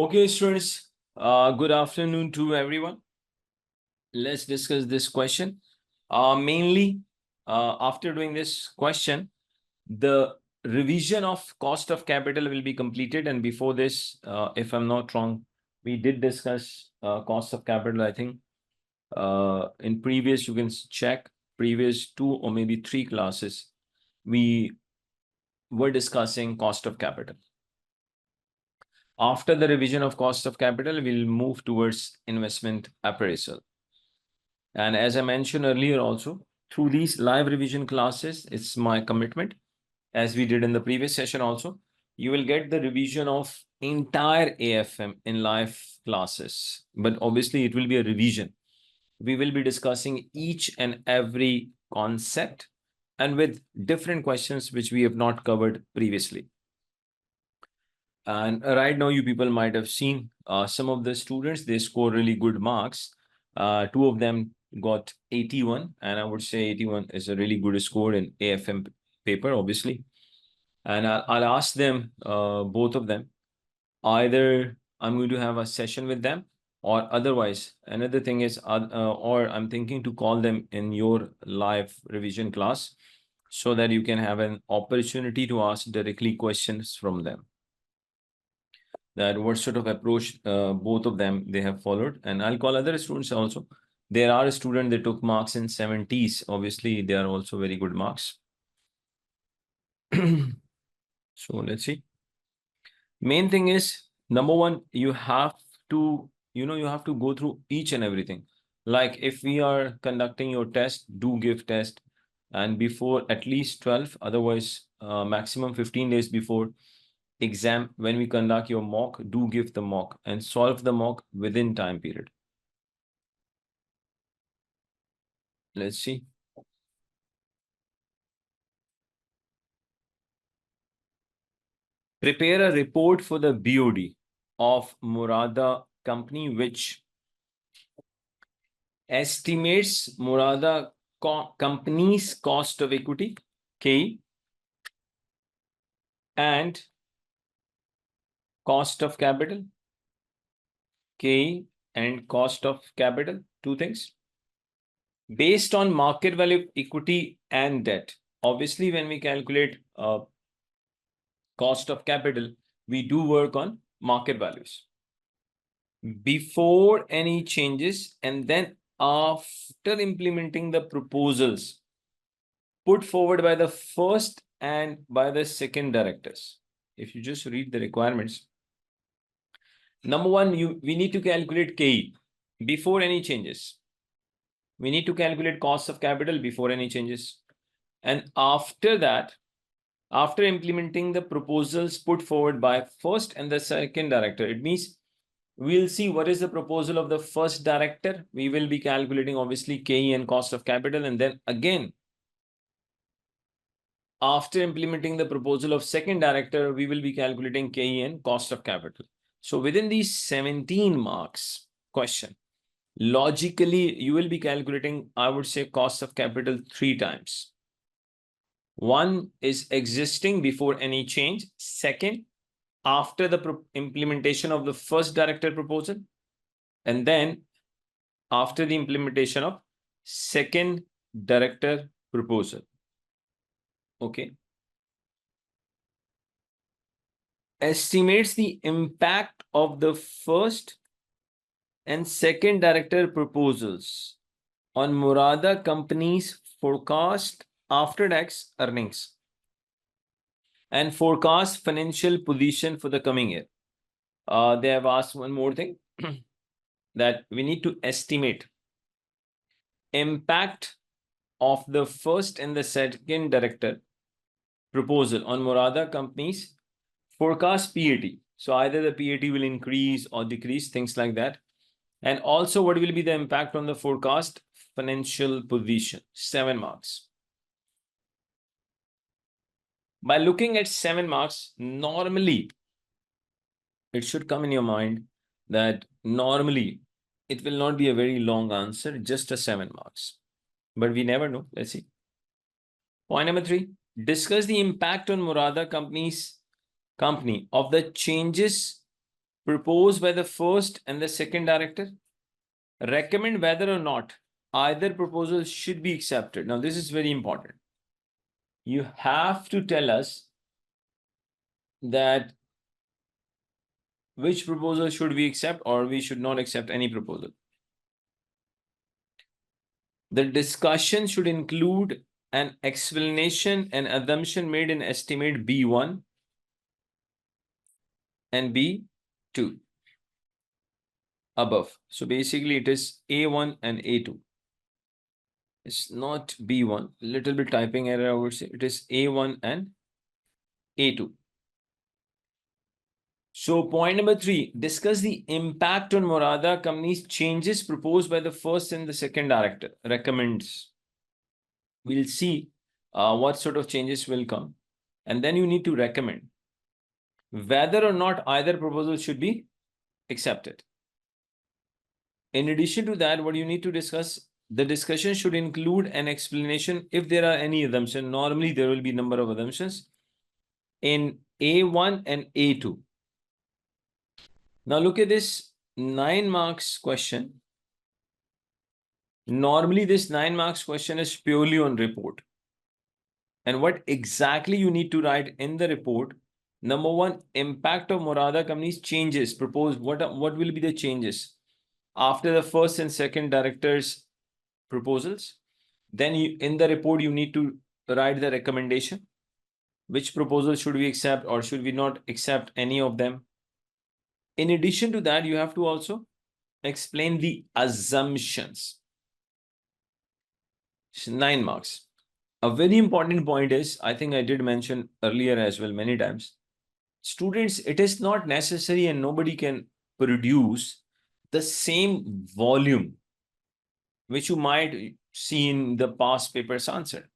Okay, students, good afternoon to everyone. Let's discuss this question. Mainly, after doing this question, the revision of cost of capital will be completed. And before this, if I'm not wrong, we did discuss cost of capital, I think. In previous, you can check previous 2 or maybe 3 classes, we were discussing cost of capital. After the revision of cost of capital, we'll move towards investment appraisal. And as I mentioned earlier also, through these live revision classes, it's my commitment, as we did in the previous session also, you will get the revision of entire AFM in live classes. But obviously, it will be a revision. We will be discussing each and every concept and with different questions which we have not covered previously. And right now, you people might have seen some of the students, they score really good marks. 2 of them got 81, and I would say 81 is a really good score in AFM paper, obviously. And I'll ask them, both of them, either I'm going to have a session with them, or otherwise, another thing is, or I'm thinking to call them in your live revision class so that you can have an opportunity to ask directly questions from them. That what sort of approach both of them they have followed. And I'll call other students also. There are students that took marks in 70s. Obviously, they are also very good marks. So let's see. Main thing is, number one, you have to, you have to go through each and everything. Like if we are conducting your test, do give test. And before at least 12, otherwise maximum 15 days before exam, when we conduct your mock, do give the mock and solve the mock within time period. Let's see. Prepare a report for the BOD of Murada company, which estimates Murada company's cost of equity, K, and cost of capital, K, and cost of capital, 2 things. Based on market value of equity and debt. Obviously, when we calculate cost of capital, we do work on market values. Before any changes, and then after implementing the proposals put forward by the first and by the second directors. If you just read the requirements, number one, we need to calculate KE before any changes. We need to calculate cost of capital before any changes. And after that, after implementing the proposals put forward by first and the second director, it means we'll see what is the proposal of the first director. We will be calculating obviously KE and cost of capital. And then again, after implementing the proposal of second director, we will be calculating KE and cost of capital. So within these 17 marks question, logically, you will be calculating, I would say, cost of capital 3 times. One is existing before any change. Second, after the implementation of the first director proposal. And then after the implementation of second director proposal. Okay. Estimates the impact of the first and second director proposals on Murada company's forecast after tax earnings and forecast financial position for the coming year. They have asked one more thing that we need to estimate impact of the first and the second director proposal on Murada company's forecast PAT. So either the PAT will increase or decrease, things like that. And also what will be the impact on the forecast financial position, 7 marks. By looking at 7 marks, normally it should come in your mind that normally it will not be a very long answer, just a 7 marks. But we never know. Let's see. Point number 3, discuss the impact on Murada company of the changes proposed by the first and the second director, recommend whether or not either proposal should be accepted. Now, this is very important. You have to tell us that which proposal should we accept or we should not accept any proposal. The discussion should include an explanation and assumption made in estimate B1 and B2 above. So basically it is A1 and A2. It's not B1, little bit typing error, I would say. It is A1 and A2. So point number 3, discuss the impact on Murada company's changes proposed by the first and the second director. Recommends. We'll see what sort of changes will come. And then you need to recommend whether or not either proposal should be accepted. In addition to that, what you need to discuss, the discussion should include an explanation if there are any assumptions. Normally, there will be number of assumptions in A1 and A2. Now look at this 9 marks question. Normally, this 9 marks question is purely on report. And what exactly you need to write in the report? Number 1, impact of Murada company's changes proposed. What will be the changes after the first and second directors' proposals? Then in the report, you need to write the recommendation. Which proposal should we accept or should we not accept any of them? In addition to that, you have to also explain the assumptions. 9 marks. A very important point is, I think I did mention earlier as well many times, students, it is not necessary and nobody can produce the same volume which you might see in the past papers answer.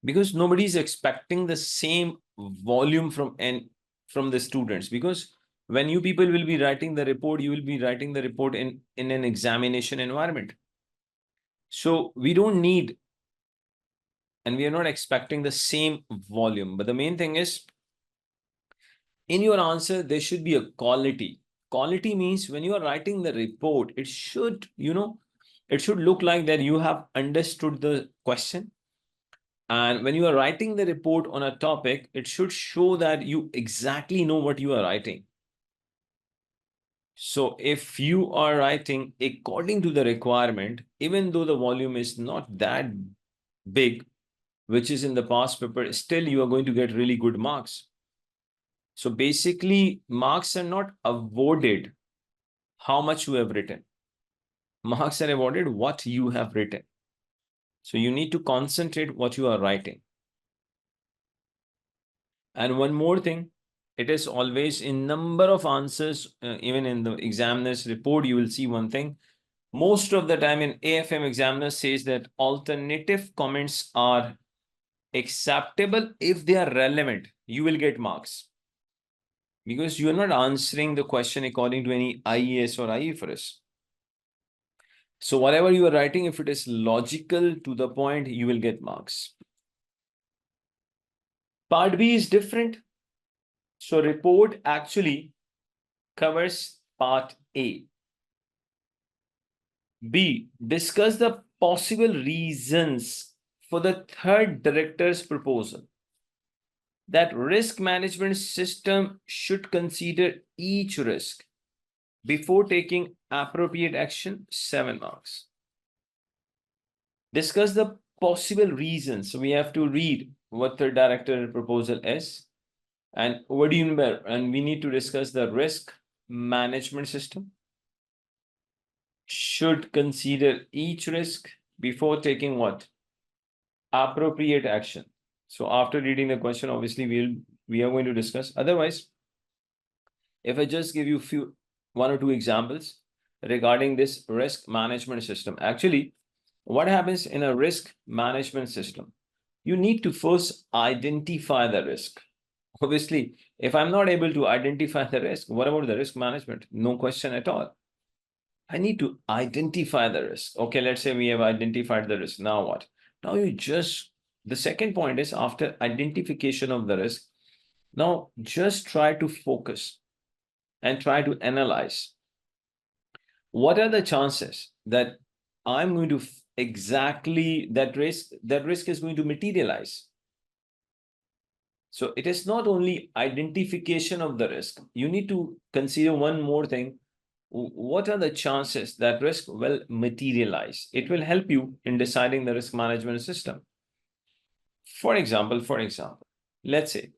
Because nobody is expecting the same volume from the students. Because when you people will be writing the report, you will be writing the report in an examination environment. So we don't need, and we are not expecting the same volume. But the main thing is, in your answer, there should be a quality. Quality means when you are writing the report, it should, it should look like that you have understood the question. And when you are writing the report on a topic, it should show that you exactly know what you are writing. So if you are writing according to the requirement, even though the volume is not that big, which is in the past paper, still you are going to get really good marks. So basically, marks are not awarded how much you have written. Marks are awarded what you have written. So you need to concentrate what you are writing. And one more thing, it is always in number of answers, even in the examiner's report, you will see one thing. Most of the time in AFM, examiner says that alternative comments are acceptable if they are relevant. You will get marks. Because you are not answering the question according to any IAS or IFRS. So whatever you are writing, if it is logical to the point, you will get marks. Part B is different. So report actually covers part A. B, discuss the possible reasons for the third director's proposal. That risk management system should consider each risk before taking appropriate action, 7 marks. Discuss the possible reasons. So we have to read what the director proposal is. And what do you mean by, and we need to discuss the risk management system. Should consider each risk before taking what? Appropriate action. So after reading the question, obviously we are going to discuss. Otherwise, if I just give you one or two examples regarding this risk management system, actually, what happens in a risk management system? You need to first identify the risk. Obviously, if I'm not able to identify the risk, what about the risk management? No question at all. I need to identify the risk. Okay, let's say we have identified the risk. Now what? Now the second point is, after identification of the risk, now just try to focus. and try to analyze what are the chances that I'm going to exactly that risk is going to materialize. So it is not only identification of the risk. You need to consider one more thing. What are the chances that risk will materialize? It will help you in deciding the risk management system. For example, let's say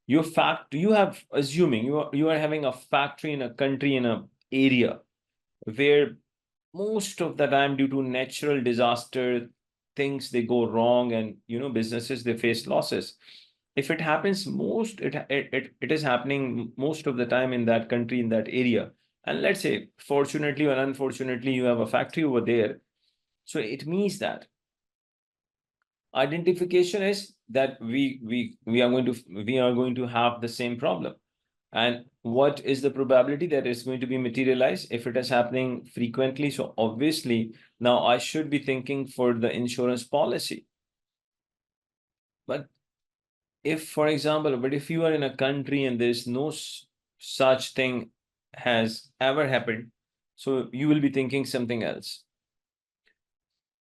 you have assuming you are having a factory in a country in a area where most of the time due to natural disaster things they go wrong, and businesses they face losses. If it happens it is happening most of the time in that country, in that area, and let's say fortunately or unfortunately you have a factory over there, so it means that identification is that we are going to have the same problem. And what is the probability that it's going to be materialized if it is happening frequently? So obviously now I should be thinking for the insurance policy. But if you are in a country and there's no such thing has ever happened, so you will be thinking something else.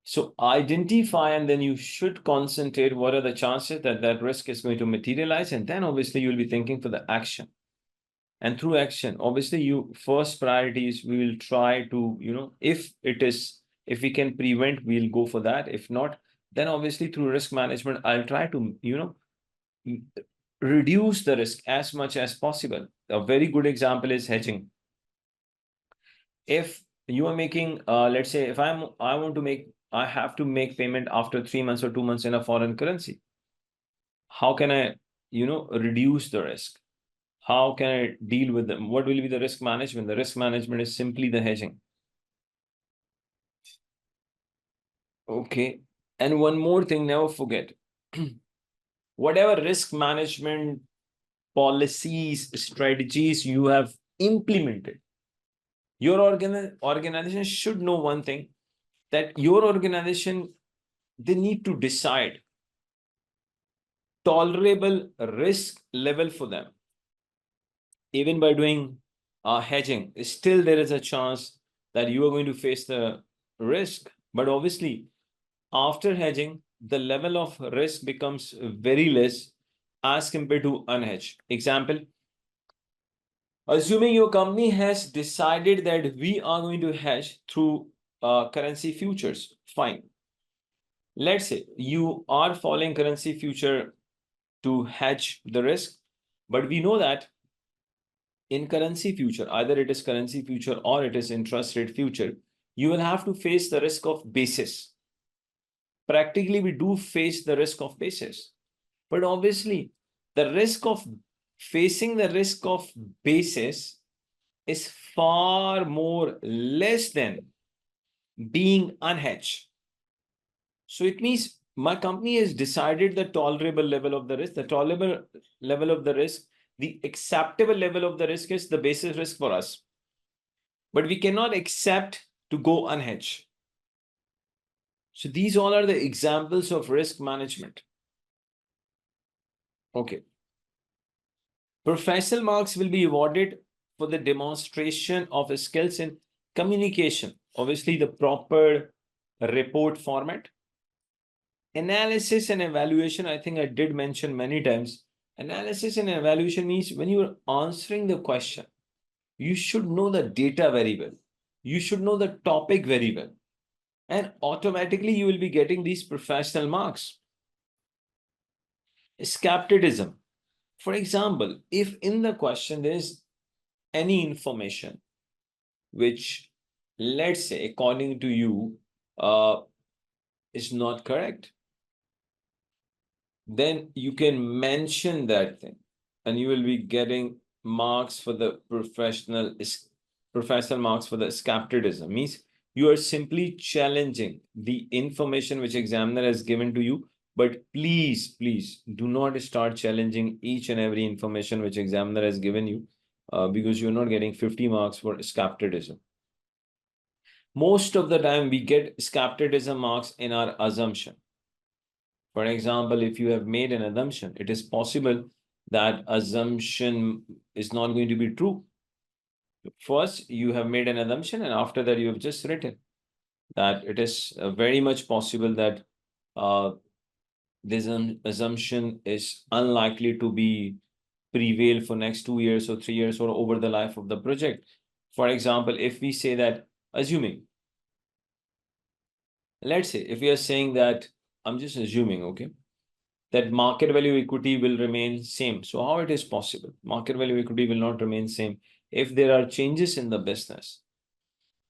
So identify, and then you should concentrate what are the chances that that risk is going to materialize, and then obviously you'll be thinking for the action. And through action, obviously you first priorities, we will try to, if we can prevent, we'll go for that. If not, then obviously through risk management, I'll try to, reduce the risk as much as possible. A very good example is hedging. If you are making, let's say if I have to make payment after 3 months or 2 months in a foreign currency, how can I, reduce the risk? How can I deal with them? What will be the risk management? The risk management is simply the hedging. Okay. And one more thing, never forget, whatever risk management policies, strategies you have implemented, your organization should know one thing, that your organization, they need to decide tolerable risk level for them. Even by doing hedging, still there is a chance that you are going to face the risk. But obviously, after hedging, the level of risk becomes very less as compared to unhedged. Example, assuming your company has decided that we are going to hedge through currency futures, fine. Let's say you are following currency future to hedge the risk, but we know that in currency future, either it is currency future or it is interest rate future, you will have to face the risk of basis. Practically, we do face the risk of basis, but obviously the risk of facing the risk of basis is far more less than being unhedged. So it means my company has decided the tolerable level of the risk. The tolerable level of the risk, the acceptable level of the risk is the basis risk for us. But we cannot accept to go unhedged. So these all are the examples of risk management. Okay. Professional marks will be awarded for the demonstration of skills in communication. Obviously, the proper report format. Analysis and evaluation, I think I did mention many times. Analysis and evaluation means when you are answering the question, you should know the data very well. You should know the topic very well. And automatically you will be getting these professional marks. Skepticism. For example, if in the question there is any information which, let's say, according to you, is not correct, then you can mention that thing and you will be getting marks for the professional marks for the skepticism. Means you are simply challenging the information which examiner has given to you. But please do not start challenging each and every information which examiner has given you, because you're not getting 50 marks for skepticism. Most of the time we get skepticism marks in our assumption. For example, if you have made an assumption, it is possible that assumption is not going to be true. First, you have made an assumption, and after that, you have just written that it is very much possible that uh, this assumption is unlikely to be prevail for next 2 years or 3 years or over the life of the project. For example, if we say that, assuming, let's say, if we are saying that, I'm just assuming, okay, that market value equity will remain same. So how it is possible? Market value equity will not remain same. If there are changes in the business,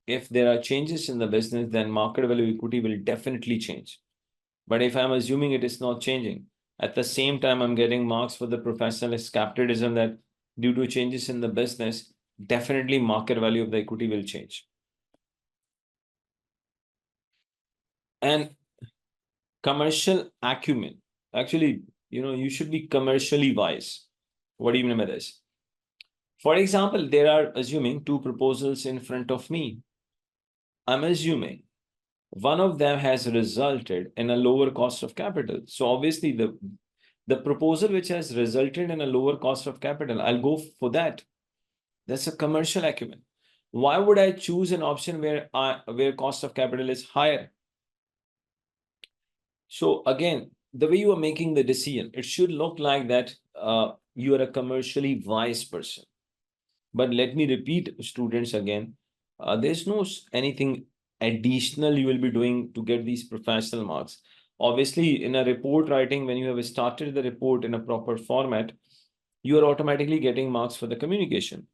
then market value equity will definitely change. But if I'm assuming it is not changing, at the same time, I'm getting marks for the professional skepticism that due to changes in the business, definitely market value of the equity will change. And commercial acumen. Actually, you should be commercially wise. What do you mean by this? For example, there are assuming two proposals in front of me. I'm assuming one of them has resulted in a lower cost of capital. So obviously the proposal which has resulted in a lower cost of capital, I'll go for that. That's a commercial acumen. Why would I choose an option where cost of capital is higher? So again, the way you are making the decision, it should look like that you are a commercially wise person. But let me repeat, students, again, there's no anything additional you will be doing to get these professional marks. Obviously, in a report writing, when you have started the report in a proper format, you are automatically getting marks for the communication.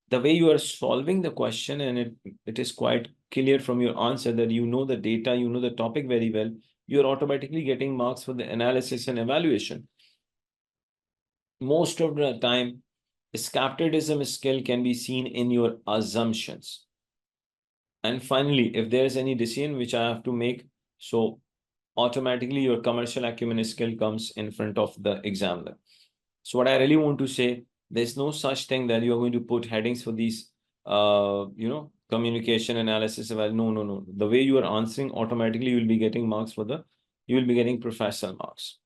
The way you are solving the question, and it is quite clear from your answer that you know the data, you know the topic very well, you're automatically getting marks for the analysis and evaluation. Most of the time, skepticism skill can be seen in your assumptions. And finally, if there is any decision which I have to make, so automatically your commercial acumen skill comes in front of the examiner. So what I really want to say, there's no such thing that you're going to put headings for these, communication analysis. Well, no. The way you are answering, automatically you will be getting marks you will be getting professional marks.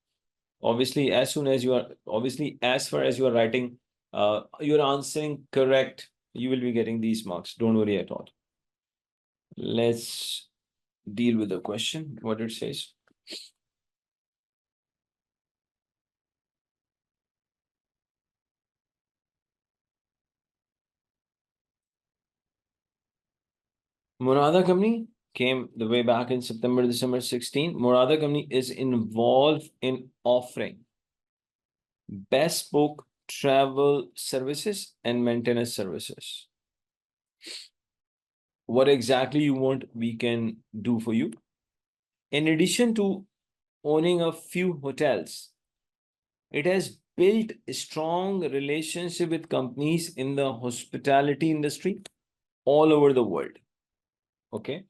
Obviously, as far as you are writing, you're answering correct, you will be getting these marks. Don't worry at all. Let's deal with the question, what it says. Murada Company came the way back in December 16. Murada Company is involved in offering bespoke travel services and maintenance services. What exactly you want, we can do for you. In addition to owning a few hotels, it has built a strong relationship with companies in the hospitality industry all over the world. Okay.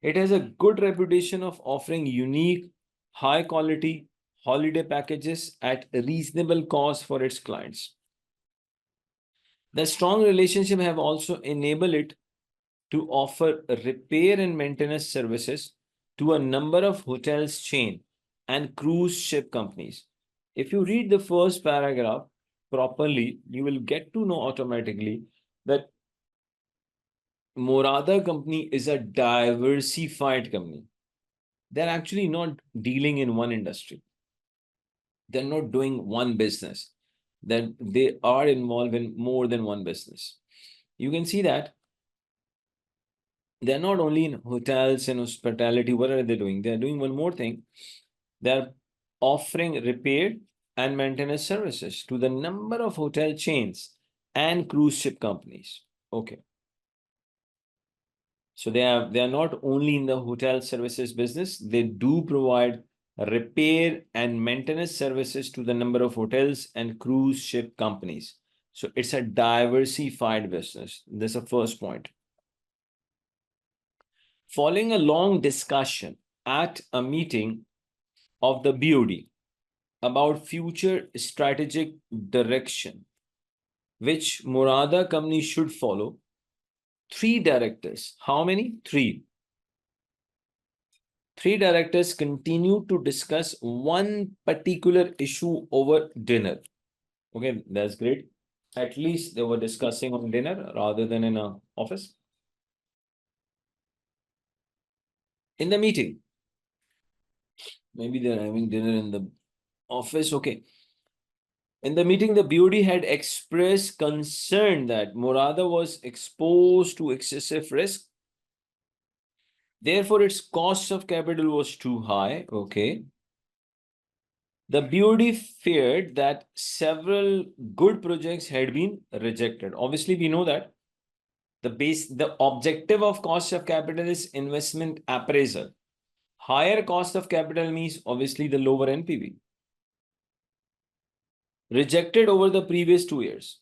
It has a good reputation of offering unique, high quality holiday packages at a reasonable cost for its clients. The strong relationship have also enabled it to offer repair and maintenance services to a number of hotels chain and cruise ship companies. If you read the first paragraph properly, you will get to know automatically that Murada Company is a diversified company. They're actually not dealing in one industry. They're not doing one business. That they are involved in more than one business. You can see that they're not only in hotels and hospitality. What are they doing? They're doing one more thing. They're offering repair and maintenance services to the number of hotel chains and cruise ship companies. Okay. So they are not only in the hotel services business, they do provide repair and maintenance services to the number of hotels and cruise ship companies. So it's a diversified business. That's the first point. Following a long discussion at a meeting of the BOD about future strategic direction, which Murada Company should follow, 3 directors, how many? 3. 3 directors continue to discuss one particular issue over dinner. Okay, that's great. At least they were discussing on dinner rather than in a office. In the meeting, maybe they're having dinner in the office. Okay. In the meeting, the BOD had expressed concern that Murada was exposed to excessive risk. Therefore, its cost of capital was too high. Okay. The BOD feared that several good projects had been rejected. Obviously, we know that the objective of cost of capital is investment appraisal. Higher cost of capital means obviously the lower NPV. Rejected over the previous 2 years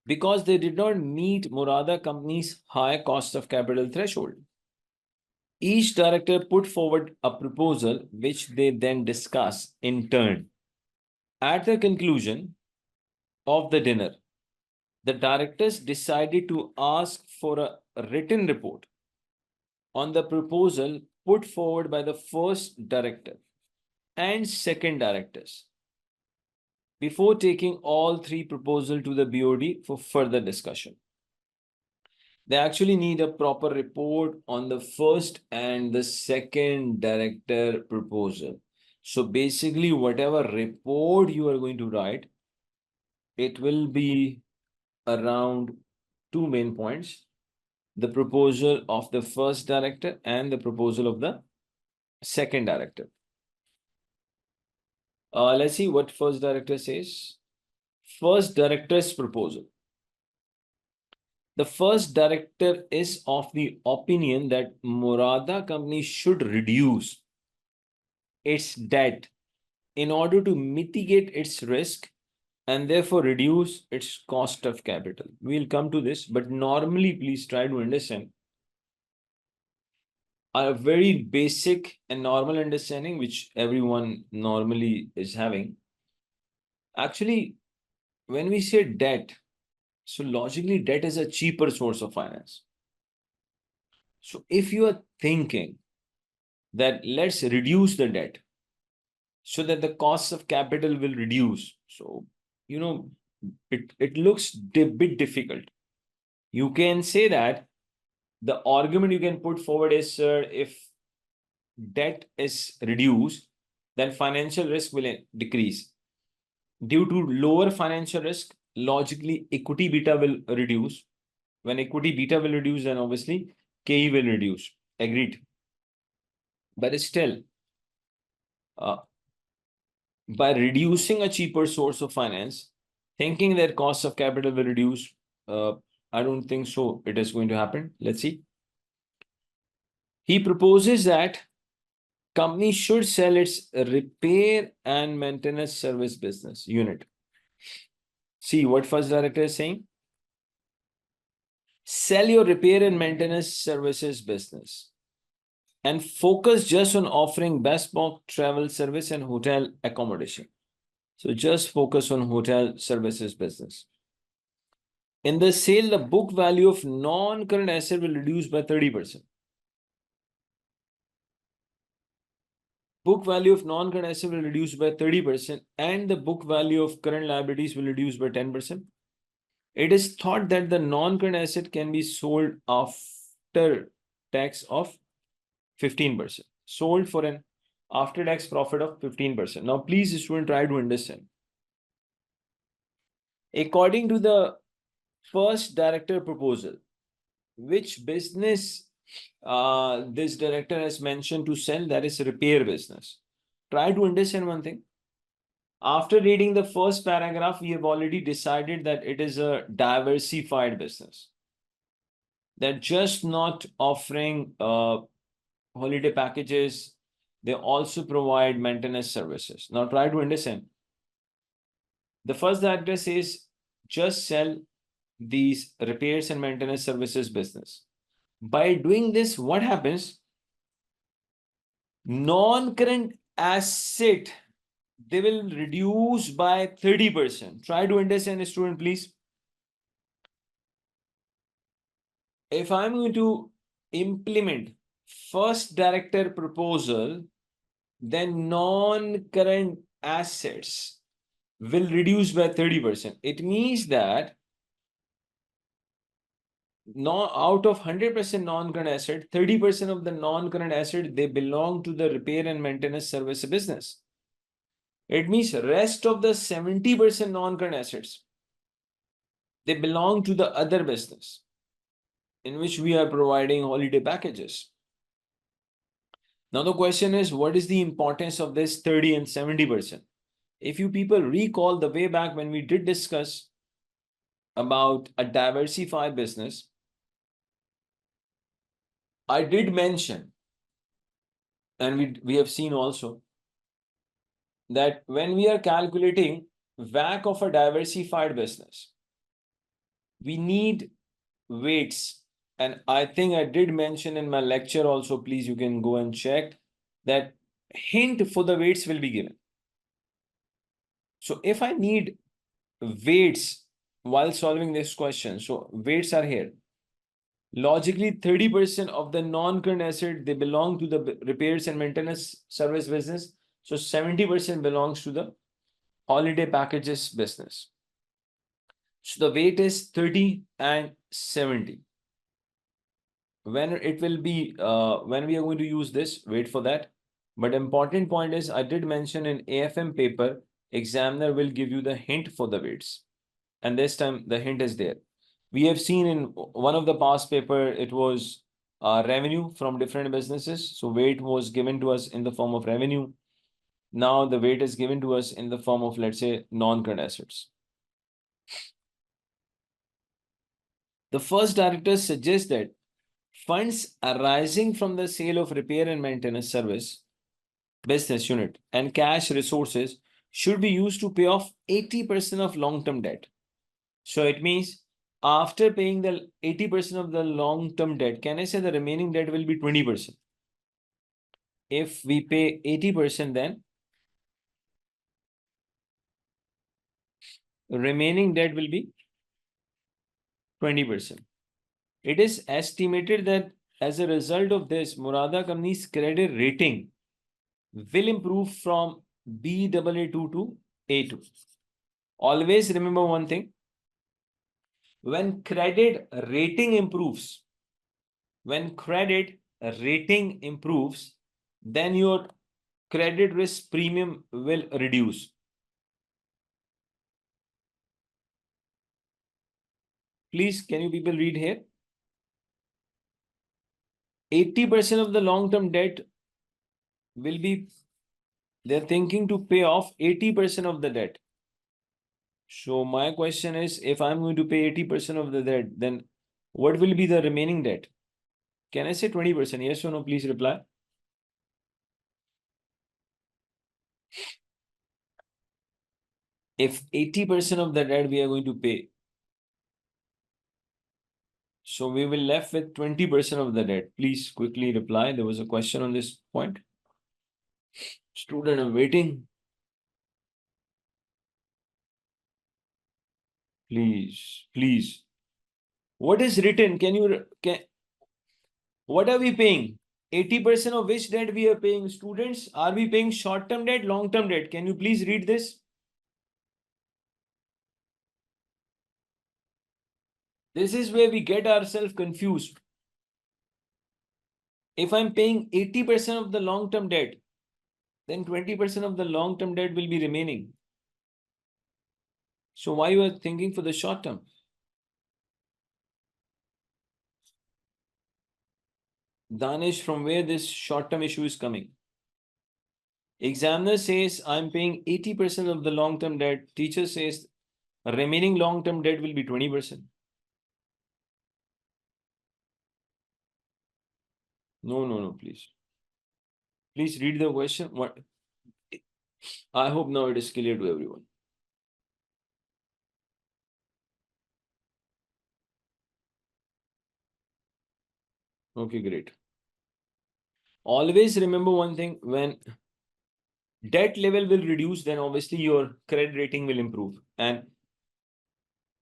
because they did not meet Murada company's high cost of capital threshold. Each director put forward a proposal which they then discuss in turn. At the conclusion of the dinner, the directors decided to ask for a written report on the proposal put forward by the first director and second directors before taking all three proposals to the BOD for further discussion. They actually need a proper report on the first and the second director proposal. So basically, whatever report you are going to write, it will be around two main points: the proposal of the first director and the proposal of the second director. Let's see what first director says. First director's proposal. The first director is of the opinion that Murada company should reduce its debt in order to mitigate its risk and therefore reduce its cost of capital. We'll come to this, but normally please try to understand a very basic and normal understanding which everyone normally is having. Actually, when we say debt, so logically debt is a cheaper source of finance. So if you are thinking that let's reduce the debt so that the cost of capital will reduce, so it looks a bit difficult. You can say that the argument you can put forward is, sir, if debt is reduced, then financial risk will decrease. Due to lower financial risk, logically equity beta will reduce. When equity beta will reduce, then obviously KE will reduce. Agreed. But still, by reducing a cheaper source of finance, thinking that cost of capital will reduce, I don't think so it is going to happen. Let's see. He proposes that company should sell its repair and maintenance service business unit. See what first director is saying? Sell your repair and maintenance services business and focus just on offering bespoke travel service and hotel accommodation. So just focus on hotel services business. In the sale, the book value of non-current asset will reduce by 30%. Book value of non-current asset will reduce by 30% and the book value of current liabilities will reduce by 10%. It is thought that the non-current asset can be sold after tax of 15%. Sold for an after-tax profit of 15%. Now, please, student, try to understand. According to the first director proposal, which business this director has mentioned to sell, that is repair business. Try to understand one thing. After reading the first paragraph, we have already decided that it is a diversified business. They're just not offering holiday packages. They also provide maintenance services. Now try to understand. The first director says just sell these repairs and maintenance services business. By doing this, what happens? Non-current asset, they will reduce by 30%. Try to understand, student, please. If I'm going to implement first director proposal, then non-current assets will reduce by 30%. It means that out of 100% non-current asset, 30% of the non-current asset, they belong to the repair and maintenance service business. It means rest of the 70% non-current assets, they belong to the other business in which we are providing holiday packages. Now the question is, what is the importance of this 30 and 70%? If you people recall the way back when we did discuss about a diversified business, I did mention, and we have seen also, that when we are calculating WACC of a diversified business, we need weights. And I think I did mention in my lecture also, please, you can go and check that hint for the weights will be given. So if I need weights while solving this question, so weights are here. Logically, 30% of the non-current asset, they belong to the repairs and maintenance service business. So 70% belongs to the holiday packages business. So the weight is 30 and 70. When it will be, when we are going to use this, wait for that. But important point is, I did mention in AFM paper, examiner will give you the hint for the weights. And this time the hint is there. We have seen in one of the past paper, it was revenue from different businesses. So weight was given to us in the form of revenue. Now the weight is given to us in the form of, let's say, non-current assets. The first director suggests that funds arising from the sale of repair and maintenance service business unit and cash resources should be used to pay off 80% of long-term debt. So it means after paying the 80% of the long-term debt, can I say the remaining debt will be 20%? If we pay 80%, then remaining debt will be 20%. It is estimated that as a result of this, Murada company's credit rating will improve from Baa2 to A2. Always remember one thing. When credit rating improves, then your credit risk premium will reduce. Please, can you people read here? 80% of the long-term debt will be, they're thinking to pay off 80% of the debt. So my question is, if I'm going to pay 80% of the debt, then what will be the remaining debt? Can I say 20%? Yes or no? Please reply. If 80% of the debt we are going to pay, so we will left with 20% of the debt. Please quickly reply. There was a question on this point. Student, I'm waiting. Please. What is written? What are we paying? 80% of which debt we are paying? Students, are we paying short-term debt, long-term debt? Can you please read this? This is where we get ourselves confused. If I'm paying 80% of the long-term debt, then 20% of the long-term debt will be remaining. So why you are thinking for the short term? Danish, from where this short-term issue is coming? Examiner says I'm paying 80% of the long-term debt. Teacher says remaining long-term debt will be 20%. No, please. Please read the question. What? I hope now it is clear to everyone. Okay, great. Always remember one thing, when debt level will reduce, then obviously your credit rating will improve. And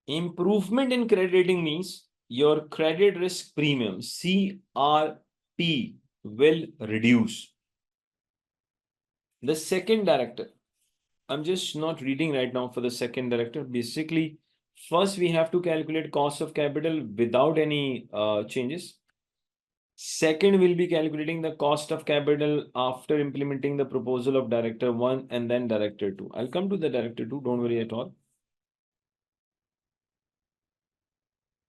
improvement in credit rating means your credit risk premium, CRP, will reduce. The second director, I'm just not reading right now for the second director. Basically, first we have to calculate cost of capital without any changes. Second, we'll be calculating the cost of capital after implementing the proposal of director 1 and then director 2. I'll come to the director 2, don't worry at all.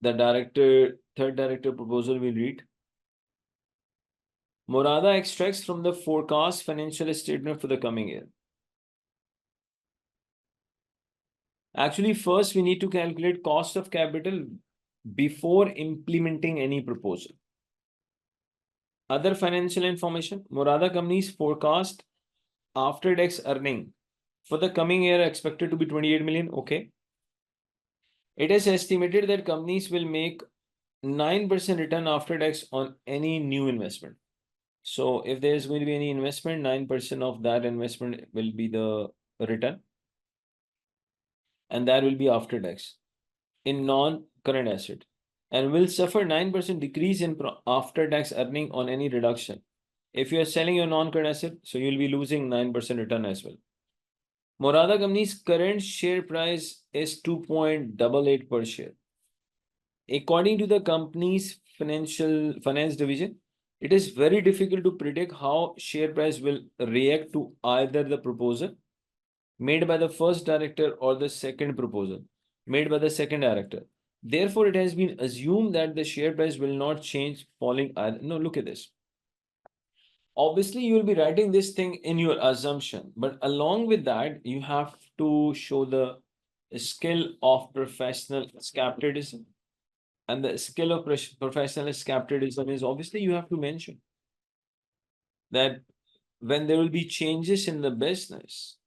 The third director proposal we'll read. Murada extracts from the forecast financial statement for the coming year. Actually, first we need to calculate cost of capital before implementing any proposal. Other financial information, Murada company's forecast after tax earning for the coming year expected to be 28 million. Okay. It is estimated that companies will make 9% return after tax on any new investment. So if there is going to be any investment, 9% of that investment will be the return. And that will be after tax in non-current asset. And will suffer 9% decrease in after tax earning on any reduction. If you are selling your non-current asset, so you'll be losing 9% return as well. Murada company's current share price is 2.88 per share. According to the company's finance division, it is very difficult to predict how share price will react to either the proposal made by the first director or the second proposal made by the second director. Therefore, it has been assumed that the share price will not change following either. No, look at this. Obviously, you will be writing this thing in your assumption, but along with that, you have to show the skill of professional skepticism. And the skill of professional skepticism is obviously you have to mention that when there will be changes in the business,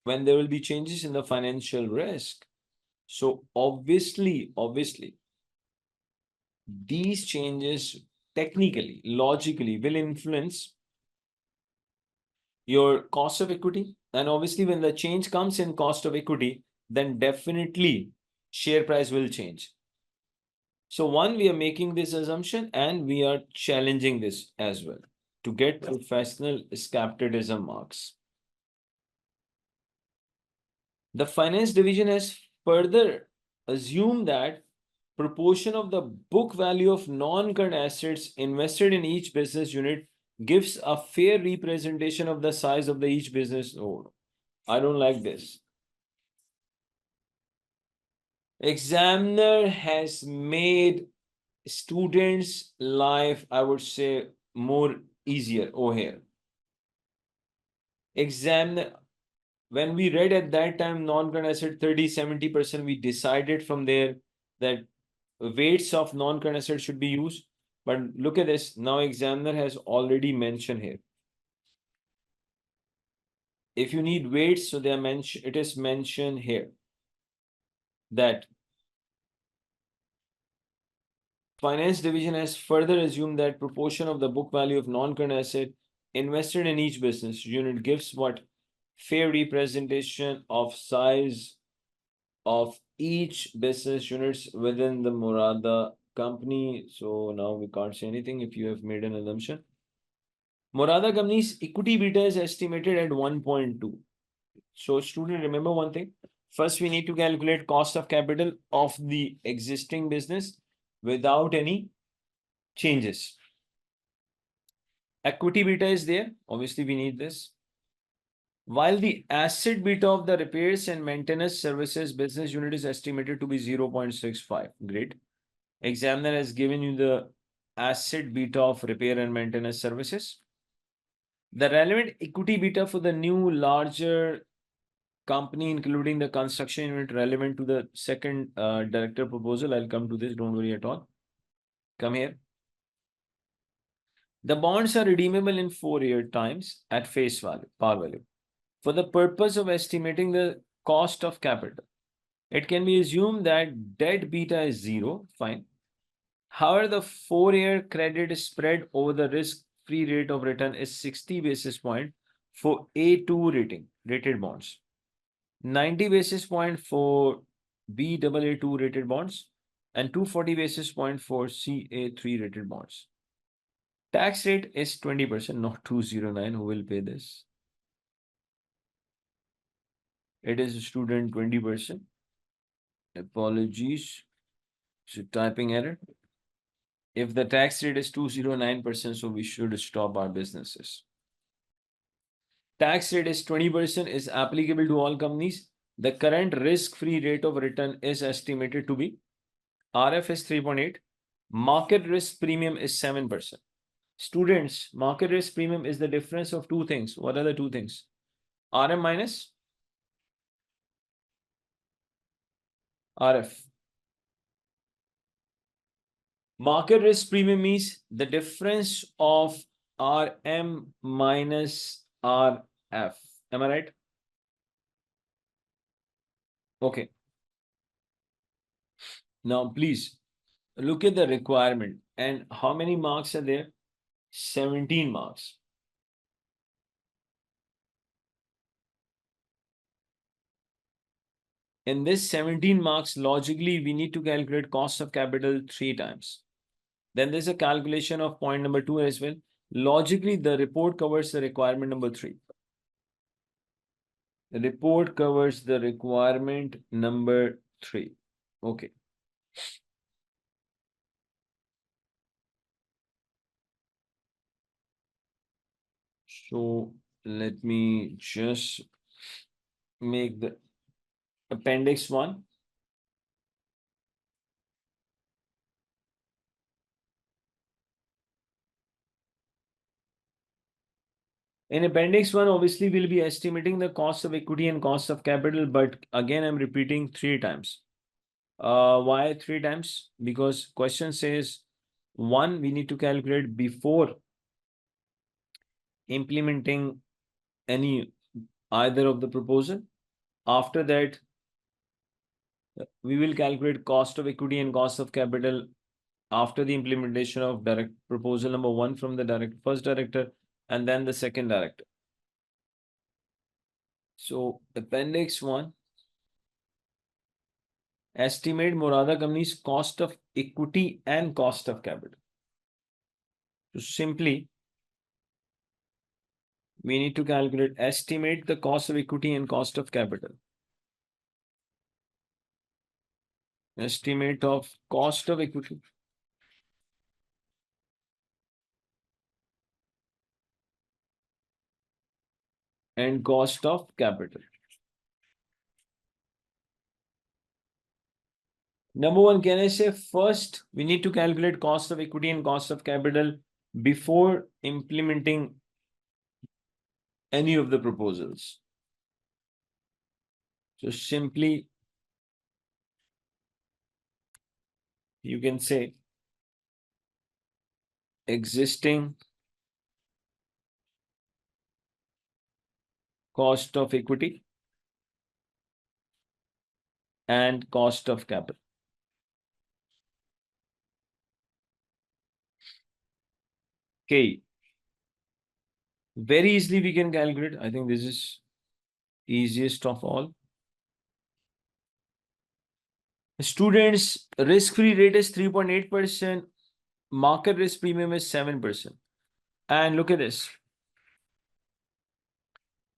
when there will be changes in the financial risk, so obviously, these changes technically, logically will influence your cost of equity. And obviously, when the change comes in cost of equity, then definitely share price will change. So one, we are making this assumption and we are challenging this as well to get professional skepticism marks. The finance division has further assumed that proportion of the book value of non-current assets invested in each business unit gives a fair representation of the size of the each business. Oh, I don't like this. Examiner has made students' life, I would say, more easier over here. Examiner, when we read at that time non-current asset 30-70%, we decided from there that weights of non-current assets should be used. But look at this, now examiner has already mentioned here. If you need weights, so they are mentioned, it is mentioned here that finance division has further assumed that proportion of the book value of non-current asset invested in each business unit gives what? Fair representation of size of each business units within the Murada company. So now we can't say anything if you have made an assumption. Murada company's equity beta is estimated at 1.2. So student, remember one thing. First, we need to calculate cost of capital of the existing business without any changes. Equity beta is there. Obviously, we need this. While the asset beta of the repairs and maintenance services business unit is estimated to be 0.65. Great. Examiner has given you the asset beta of repair and maintenance services. The relevant equity beta for the new larger company, including the construction unit relevant to the second director proposal. I'll come to this, don't worry at all. Come here. The bonds are redeemable in 4-year times at face value, par value. For the purpose of estimating the cost of capital, it can be assumed that debt beta is 0, fine. However, the 4-year credit spread over the risk-free rate of return is 60 basis point for A2 rated bonds, 90 basis point for Baa2 rated bonds, and 240 basis point for Ca3 rated bonds. Tax rate is 20%, not 209. Who will pay this? It is student 20%. Apologies. So typing error. If the tax rate is 209%, so we should stop our businesses. Tax rate is 20% is applicable to all companies. The current risk-free rate of return is estimated to be RF is 3.8. Market risk premium is 7%. Students, market risk premium is the difference of two things. What are the two things? RM minus RF. Market risk premium means the difference of RM minus RF. Am I right? Okay. Now, please look at the requirement and how many marks are there? 17 marks. In this 17 marks, logically, we need to calculate cost of capital 3 times. Then there's a calculation of point number 2 as well. Logically, the report covers the requirement number 3. The report covers the requirement number 3. Okay. So let me just make the appendix 1. In appendix 1, obviously, we'll be estimating the cost of equity and cost of capital, but again, I'm repeating 3 times. Why 3 times? Because question says 1, we need to calculate before implementing either of the proposal. After that, we will calculate cost of equity and cost of capital after the implementation of direct proposal number 1 from the first director and then the second director. So appendix 1, estimate Murada company's cost of equity and cost of capital. So simply, we need to estimate the cost of equity and cost of capital. Estimate of cost of equity and cost of capital. Number 1, can I say first we need to calculate cost of equity and cost of capital before implementing any of the proposals. So simply you can say existing cost of equity and cost of capital. Okay. Very easily we can calculate. I think this is easiest of all. Students, risk-free rate is 3.8%. Market risk premium is 7%. And look at this.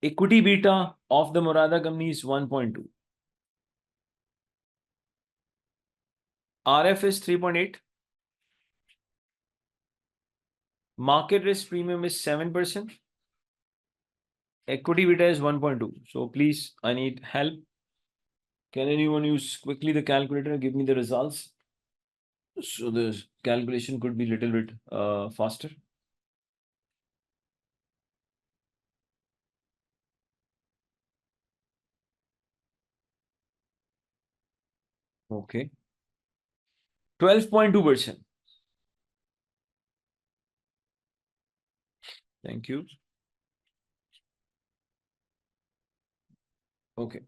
Equity beta of the Murada company is 1.2. RF is 3.8. Market risk premium is 7%. Equity beta is 1.2. So please, I need help. Can anyone use quickly the calculator? Give me the results. So the calculation could be a little bit faster. Okay. 12.2%. Thank you. Okay.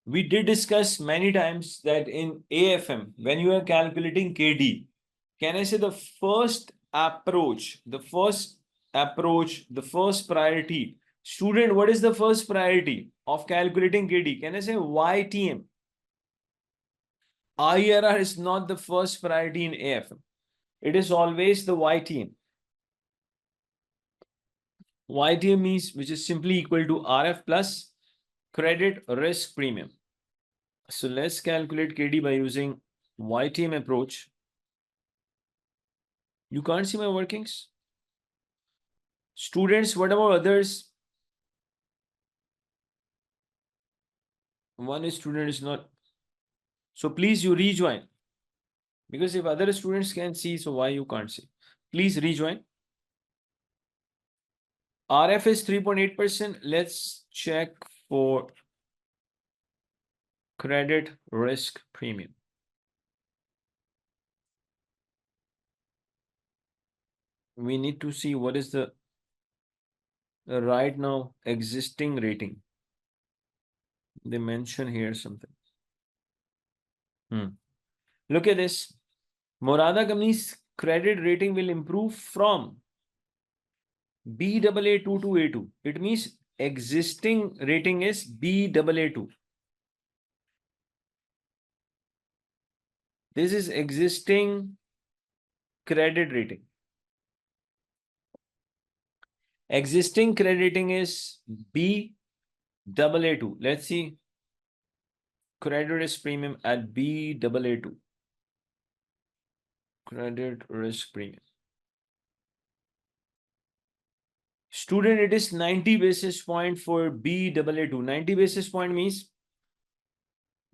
We did discuss many times that in AFM, when you are calculating KD, can I say the first priority? Student, what is the first priority of calculating KD? Can I say YTM? IRR is not the first priority in AFM. It is always the YTM. YTM means which is simply equal to RF plus credit risk premium. So let's calculate KD by using YTM approach. You can't see my workings? Students, what about others? One student is not. So please you rejoin. Because if other students can see, so why you can't see? Please rejoin. RF is 3.8%. Let's check for credit risk premium. We need to see what is the right now existing rating. They mention here something. Look at this. Morada company's credit rating will improve from Baa2 to A2. It means existing rating is Baa2. This is existing credit rating. Existing credit rating is Baa2. Let's see credit risk premium at Baa2. Credit risk premium. Student, it is 90 basis point for Baa2. 90 basis point means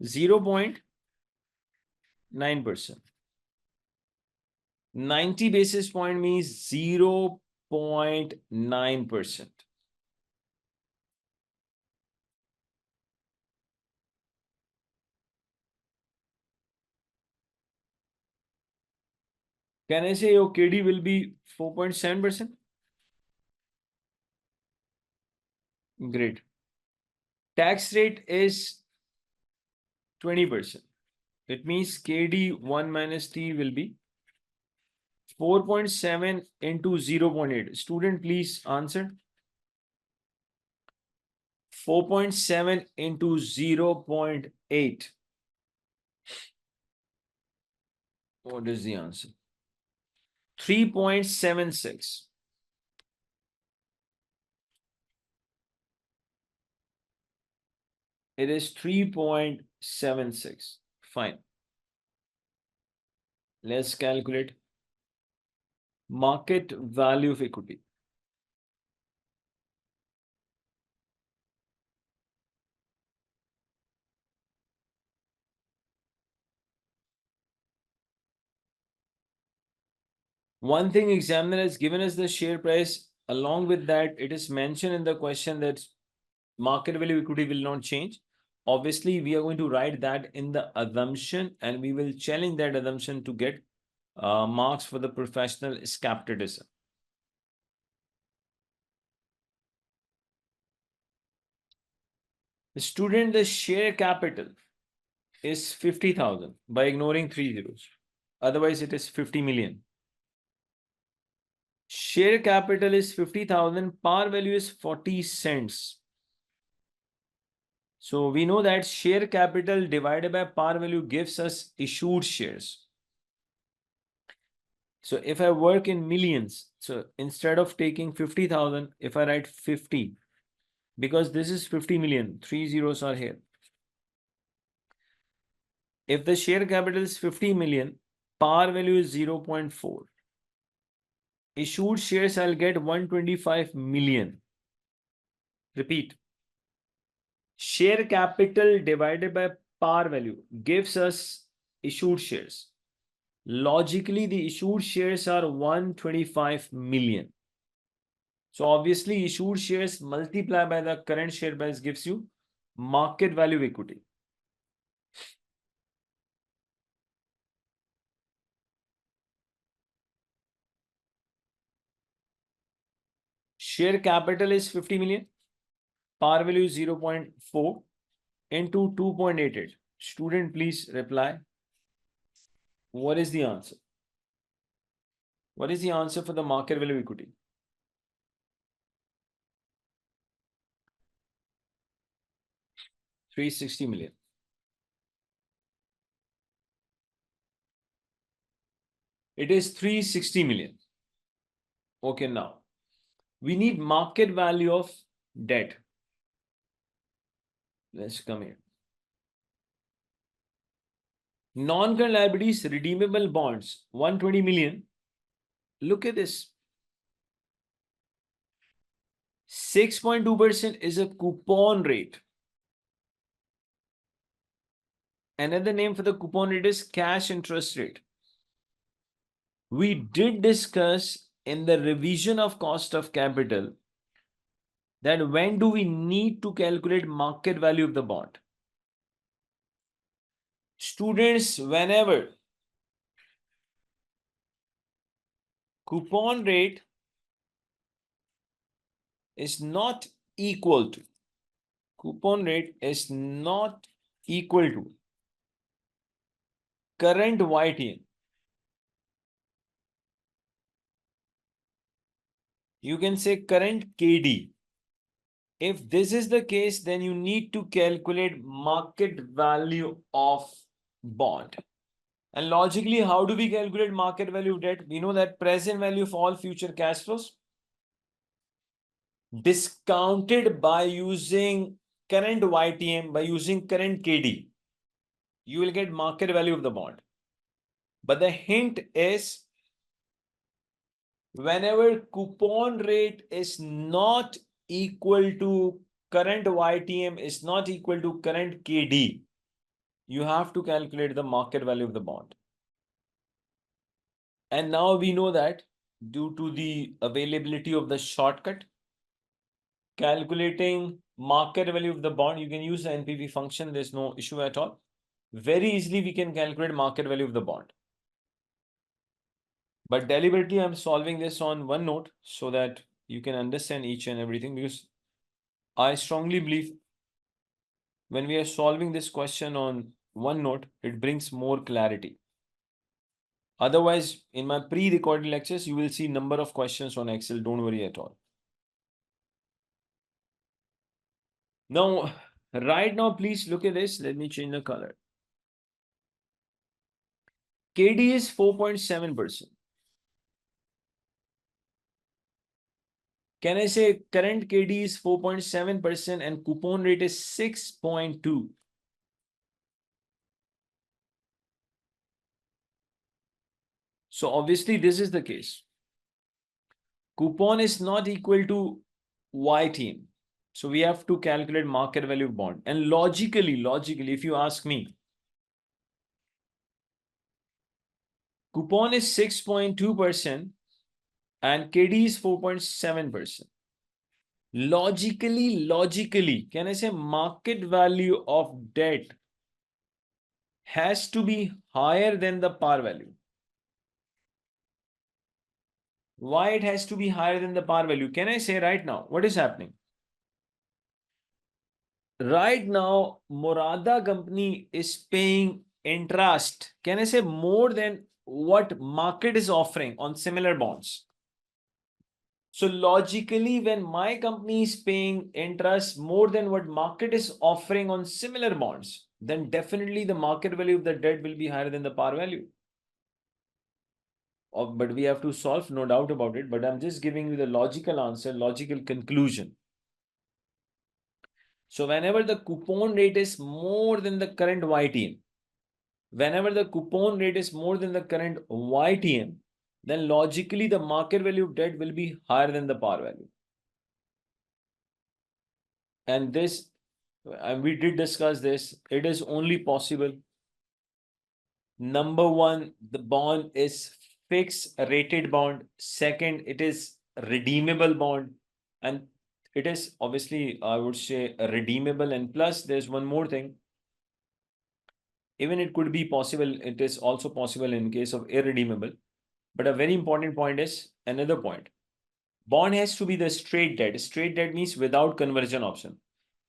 0.9%. 90 basis point means 0.9%. Can I say your KD will be 4.7%? Great. Tax rate is 20%. It means KD 1 minus T will be 4.7 into 0.8. Student, please answer. 4.7 into 0.8. What is the answer? 3.76. It is 3.76. Fine. Let's calculate market value of equity. One thing examiner has given us the share price. Along with that, it is mentioned in the question that market value equity will not change. Obviously, we are going to write that in the assumption and we will challenge that assumption to get marks for the professional skepticism. The student, the share capital is 50,000 by ignoring 3 zeros. Otherwise, it is 50 million. Share capital is 50,000. Par value is 40 cents. So we know that share capital divided by par value gives us issued shares. So if I work in millions, so instead of taking 50,000, if I write 50, because this is 50 million, 3 zeros are here. If the share capital is 50 million, par value is 0.4. Issued shares, I'll get 125 million. Repeat. Share capital divided by par value gives us issued shares. Logically, the issued shares are 125 million. So obviously, issued shares multiplied by the current share price gives you market value equity. Share capital is 50 million. Par value is 0.4 into 2.88. Student, please reply. What is the answer? What is the answer for the market value equity? $360 million. It is 360 million. Okay, now we need market value of debt. Let's come here. Non-current liabilities, redeemable bonds, 120 million. Look at this. 6.2% is a coupon rate. Another name for the coupon rate is cash interest rate. We did discuss in the revision of cost of capital that when do we need to calculate market value of the bond? Students, whenever coupon rate is not equal to current YTM, you can say current KD. If this is the case, then you need to calculate market value of bond. And logically, how do we calculate market value of debt? We know that present value of all future cash flows discounted by using current YTM, by using current KD, you will get market value of the bond. But the hint is whenever coupon rate is not equal to current YTM, is not equal to current KD, you have to calculate the market value of the bond. And now we know that due to the availability of the shortcut, calculating market value of the bond, you can use the NPV function. There's no issue at all. Very easily, we can calculate market value of the bond. But deliberately, I'm solving this on OneNote so that you can understand each and everything, because I strongly believe when we are solving this question on OneNote, it brings more clarity. Otherwise, in my pre-recorded lectures, you will see number of questions on Excel. Don't worry at all. Now, right now, please look at this. Let me change the color. KD is 4.7%. Can I say current KD is 4.7% and coupon rate is 6.2? So obviously this is the case. Coupon is not equal to YTM. So we have to calculate market value of bond. And logically, if you ask me, coupon is 6.2% and KD is 4.7%. Logically, can I say market value of debt has to be higher than the par value? Why it has to be higher than the par value? Can I say right now, what is happening? Right now, Morada company is paying interest. Can I say more than what market is offering on similar bonds? So logically, when my company is paying interest more than what market is offering on similar bonds, then definitely the market value of the debt will be higher than the par value. But we have to solve, no doubt about it. But I'm just giving you the logical answer, logical conclusion. So whenever the coupon rate is more than the current YTM, whenever the coupon rate is more than the current YTM, then logically the market value of debt will be higher than the par value. And this, we did discuss this, it is only possible. Number one, the bond is fixed rated bond. Second, it is redeemable bond. And it is obviously, I would say, redeemable. And plus, there's one more thing. Even it could be possible, it is also possible in case of irredeemable. But a very important point is another point. Bond has to be the straight debt. Straight debt means without conversion option.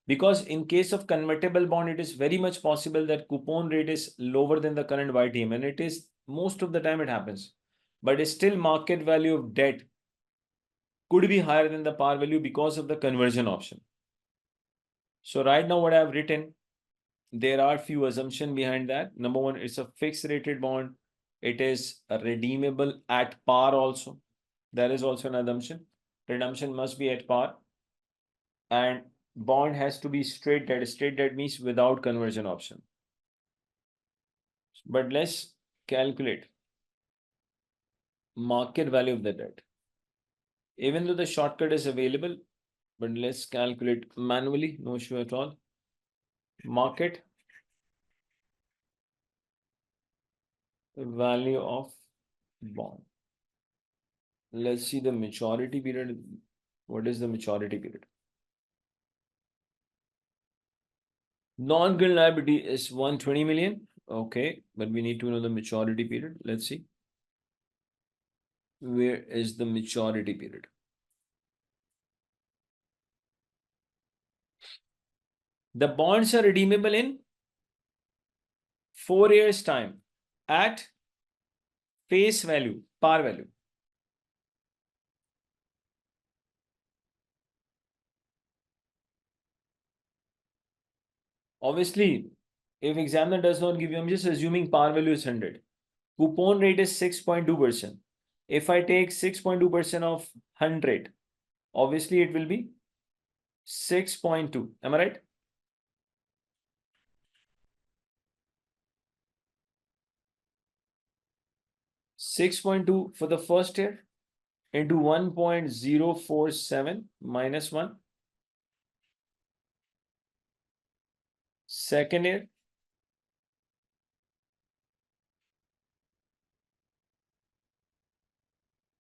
Because in case of convertible bond, it is very much possible that coupon rate is lower than the current YTM. And it is most of the time it happens. But still market value of debt could be higher than the par value because of the conversion option. So right now what I have written, there are few assumptions behind that. Number one, it's a fixed rated bond. It is redeemable at par also. There is also an assumption. Redemption must be at par. And bond has to be straight debt. Straight debt means without conversion option. But let's calculate market value of the debt. Even though the shortcut is available, but let's calculate manually, no issue at all. Market value of bond. Let's see the maturity period. What is the maturity period? Non-current liability is 120 million. Okay, but we need to know the maturity period. Let's see. Where is the maturity period? The bonds are redeemable in 4 years' time at face value, par value. Obviously, if examiner does not give you, I'm just assuming par value is 100. Coupon rate is 6.2%. If I take 6.2% of 100, obviously it will be 6.2. Am I right? $6.2 for the first year into 1.047 minus 1. Second year,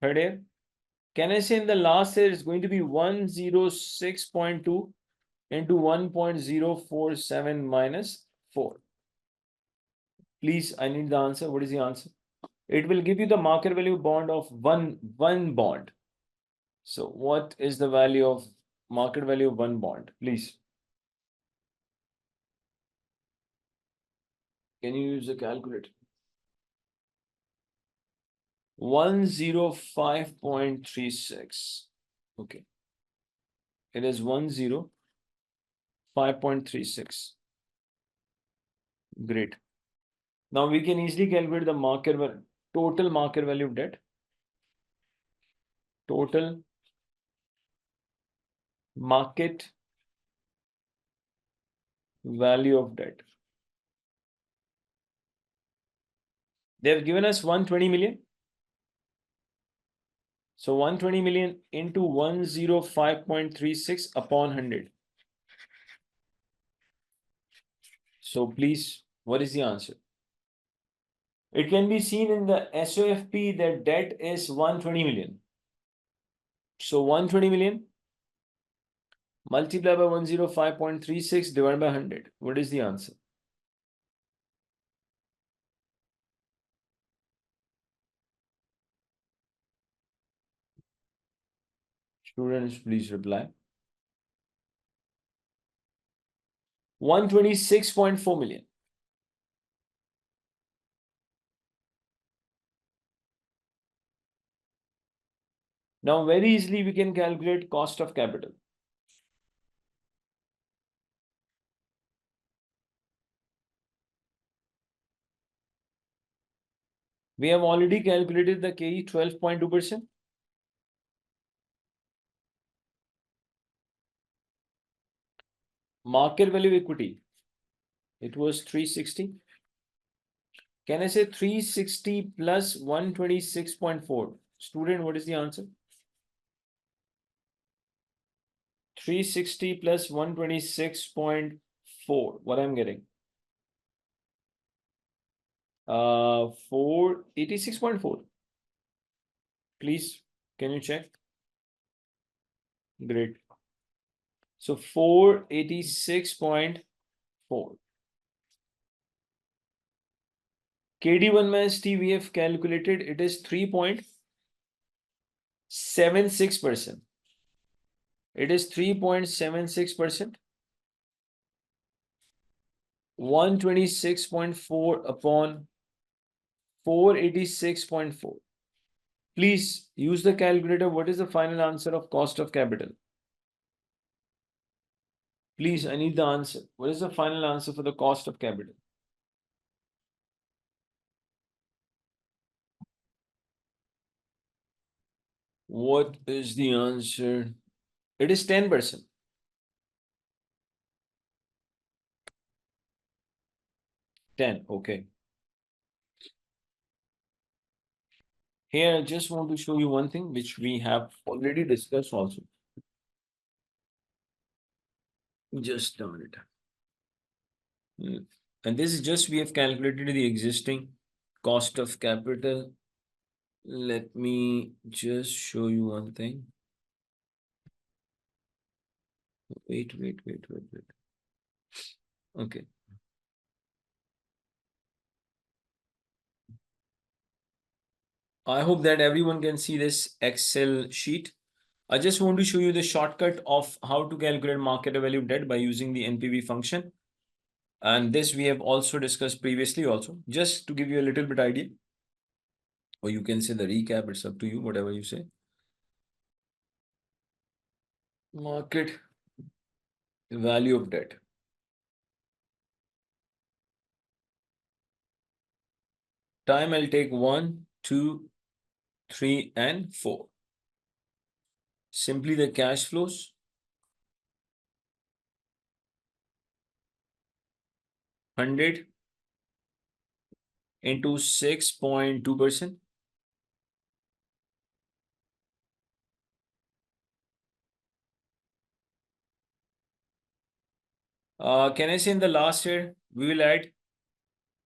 third year. Can I say in the last year it's going to be 106.2 into 1.047 minus 4? Please, I need the answer. What is the answer? It will give you the market value bond of one bond. So what is the value of market value of one bond? Please. Can you use the calculator? 105.36. Okay. It is 105.36. Great. Now we can easily calculate the total market value of debt. Total market value of debt. They have given us 120 million. So 120 million into 105.36 upon 100. So please, what is the answer? It can be seen in the SOFP that debt is 120 million. So 120 million multiplied by 105.36 divided by 100. What is the answer? Students, please reply. 126.4 million. Now, very easily we can calculate cost of capital. We have already calculated the KE 12.2%. Market value equity, it was 360. Can I say 360 plus 126.4? Student, what is the answer? 360 plus 126.4. What I'm getting? 486.4. Please, can you check? Great. So 486.4. KD1 minus T we have calculated, it is 3.76%. It is 3.76%. 126.4 upon 486.4. Please use the calculator. What is the final answer of cost of capital? Please, I need the answer. What is the final answer for the cost of capital? What is the answer? It is 10%. 10. Okay. Here, I just want to show you one thing which we have already discussed also. Just a minute. And this is just we have calculated the existing cost of capital. Let me just show you one thing. Wait. Okay. I hope that everyone can see this Excel sheet. I just want to show you the shortcut of how to calculate market value debt by using the NPV function. And this we have also discussed previously also, just to give you a little bit idea. Or you can say the recap, it's up to you, whatever you say. Market value of debt. Time I'll take 1, 2, 3, and 4. Simply the cash flows. 100 into 6.2%. Can I say in the last year, we will add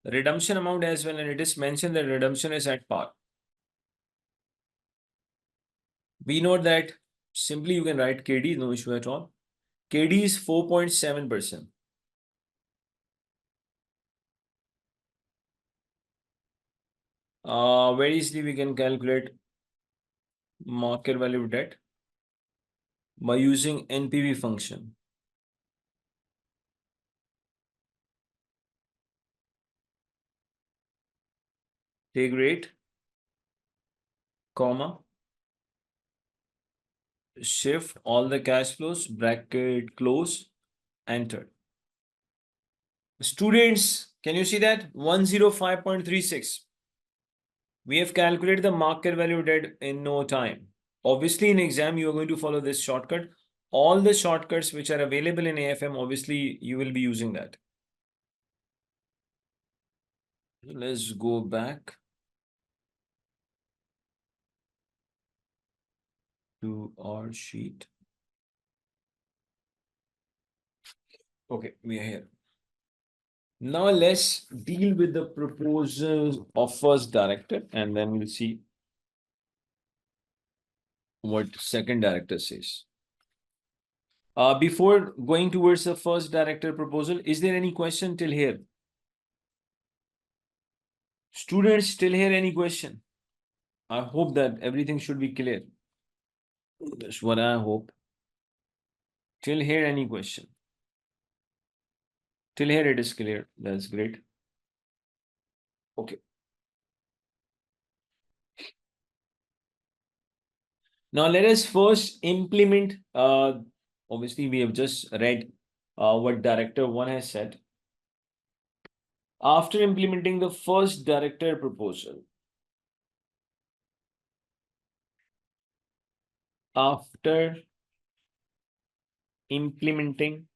redemption amount as well, and it is mentioned that redemption is at par. We know that simply you can write KD, no issue at all. KD is 4.7%. Very easily we can calculate market value of debt by using NPV function. Take rate, comma, shift all the cash flows, bracket close, enter. Students, can you see that? 105.36. We have calculated the market value of debt in no time. Obviously, in exam, you are going to follow this shortcut. All the shortcuts which are available in AFM, obviously, you will be using that. Let's go back to our sheet. Okay, we are here. Now let's deal with the proposal of first director, and then we'll see what second director says. Before going towards the first director proposal, is there any question till here? Students, still here any question? I hope that everything should be clear. That's what I hope. Till here any question? Till here it is clear. That's great. Okay. Now let us first implement, obviously we have just read what director 1 has said. After implementing the first director proposal, after implementing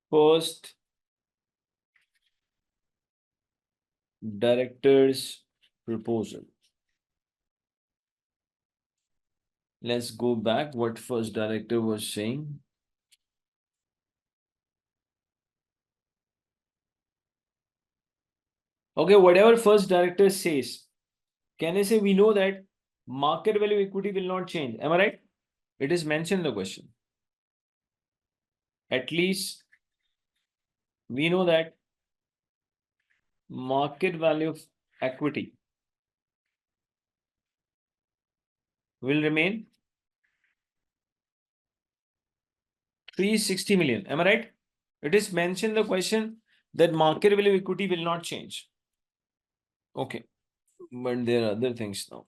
first director's proposal. Let's go back what first director was saying. Okay, whatever first director says, can I say we know that market value equity will not change? Am I right? It is mentioned in the question. At least we know that market value of equity will remain 360 million. Am I right? It is mentioned in the question that market value equity will not change. Okay, but there are other things now.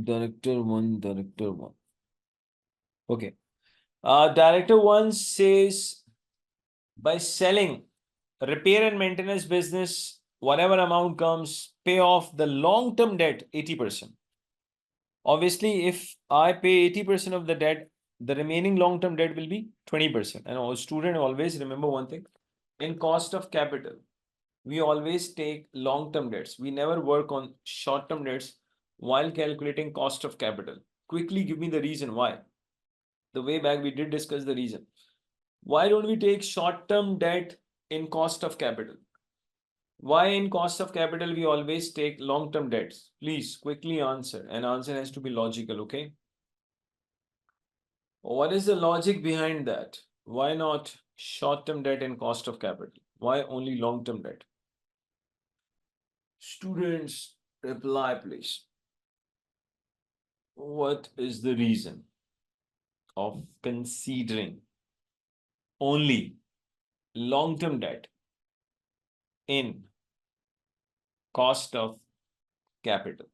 Director 1, director 1. Okay. Director 1 says by selling repair and maintenance business, whatever amount comes, pay off the long-term debt 80%. Obviously, if I pay 80% of the debt, the remaining long-term debt will be 20%. And all student always remember one thing, in cost of capital, we always take long-term debts. We never work on short-term debts while calculating cost of capital. Quickly give me the reason why. The way back we did discuss the reason. Why don't we take short-term debt in cost of capital? Why in cost of capital we always take long-term debts? Please quickly answer, and answer has to be logical, okay? What is the logic behind that? Why not short-term debt in cost of capital? Why only long-term debt? Students, reply please. What is the reason of considering only long-term debt in cost of capital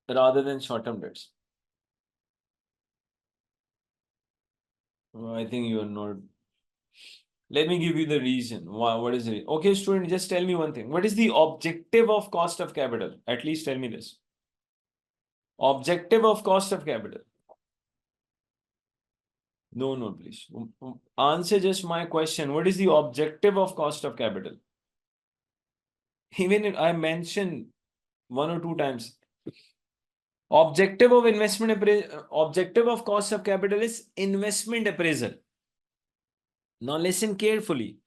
rather than short-term debts? I think you are not. Let me give you the reason. Why? What is it? Okay, student, just tell me one thing. What is the objective of cost of capital? At least tell me this. Objective of cost of capital. No, please. Answer just my question. What is the objective of cost of capital? Even if I mentioned 1 or 2 times. Objective of objective of cost of capital is investment appraisal. Now listen carefully.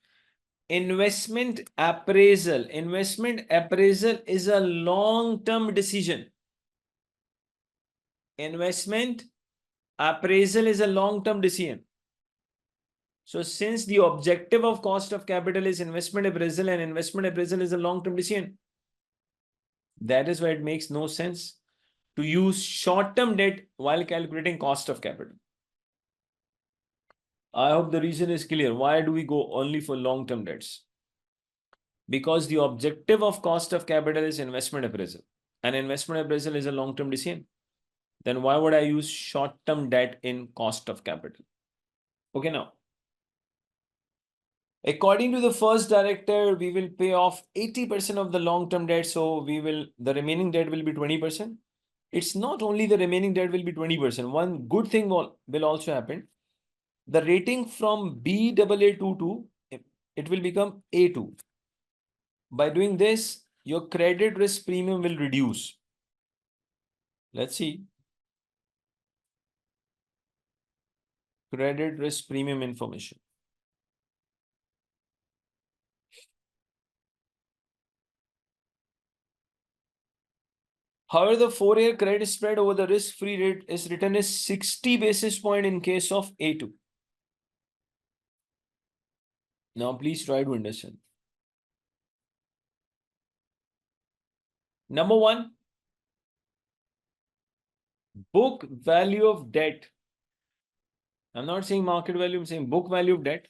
Investment appraisal is a long-term decision. Investment appraisal is a long-term decision. So since the objective of cost of capital is investment appraisal and investment appraisal is a long-term decision, that is why it makes no sense to use short-term debt while calculating cost of capital. I hope the reason is clear. Why do we go only for long-term debts? Because the objective of cost of capital is investment appraisal, and investment appraisal is a long-term decision. Then why would I use short-term debt in cost of capital? Okay, now. According to the first director, we will pay off 80% of the long-term debt. So the remaining debt will be 20%. It's not only the remaining debt will be 20%. One good thing will also happen. The rating from Baa2 it will become A2. By doing this, your credit risk premium will reduce. Let's see. Credit risk premium information. However, the 4-year credit spread over the risk-free rate is written as 60 basis point in case of A2. Now, please try to understand. Number 1, book value of debt. I'm not saying market value, I'm saying book value of debt.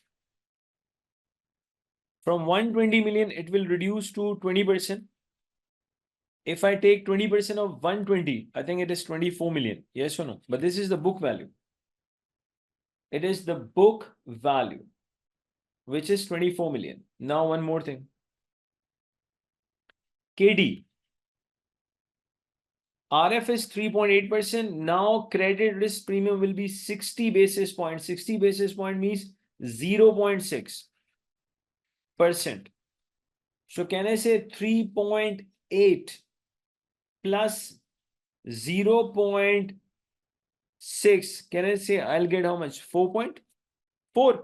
From 120 million, it will reduce to 20%. If I take 20% of 120, I think it is 24 million. Yes or no? But this is the book value. It is the book value, which is 24 million. Now, one more thing. KD. RF is 3.8%. Now, credit risk premium will be 60 basis points. 60 basis point means 0.6%. So, can I say 3.8 plus 0.6? Can I say I'll get how much? 4.4.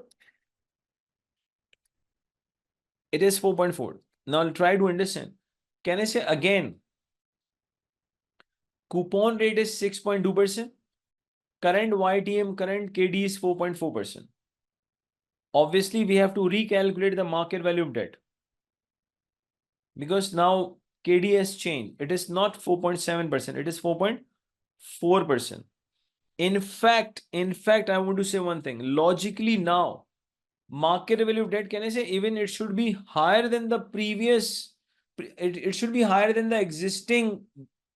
It is 4.4. Now, I'll try to understand. Can I say again? Coupon rate is 6.2%. Current YTM, current KD is 4.4%. Obviously, we have to recalculate the market value of debt. Because now KD has changed. It is not 4.7%. It is 4.4%. In fact, I want to say one thing. Logically now, market value of debt, can I say even it should be higher than the previous, it should be higher than the existing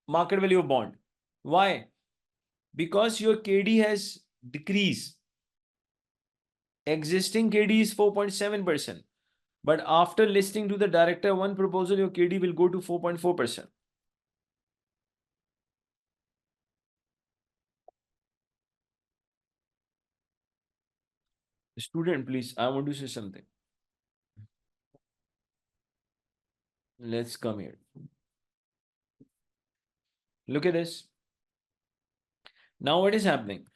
market value of bond. Why? Because your KD has decreased. Existing KD is 4.7%. But after listening to the director one proposal, your KD will go to 4.4%. Student, please, I want to say something. Let's come here. Look at this. Now what is happening?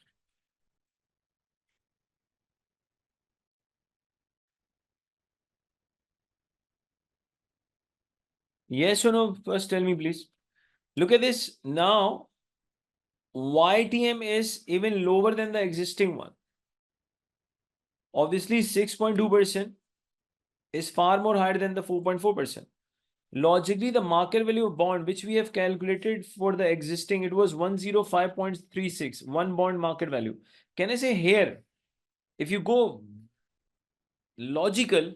Yes or no? First tell me, please. Look at this. Now, YTM is even lower than the existing one. Obviously, 6.2% is far more higher than the 4.4%. Logically, the market value of bond, which we have calculated for the existing, it was 105.36, one bond market value. Can I say here, if you go logical,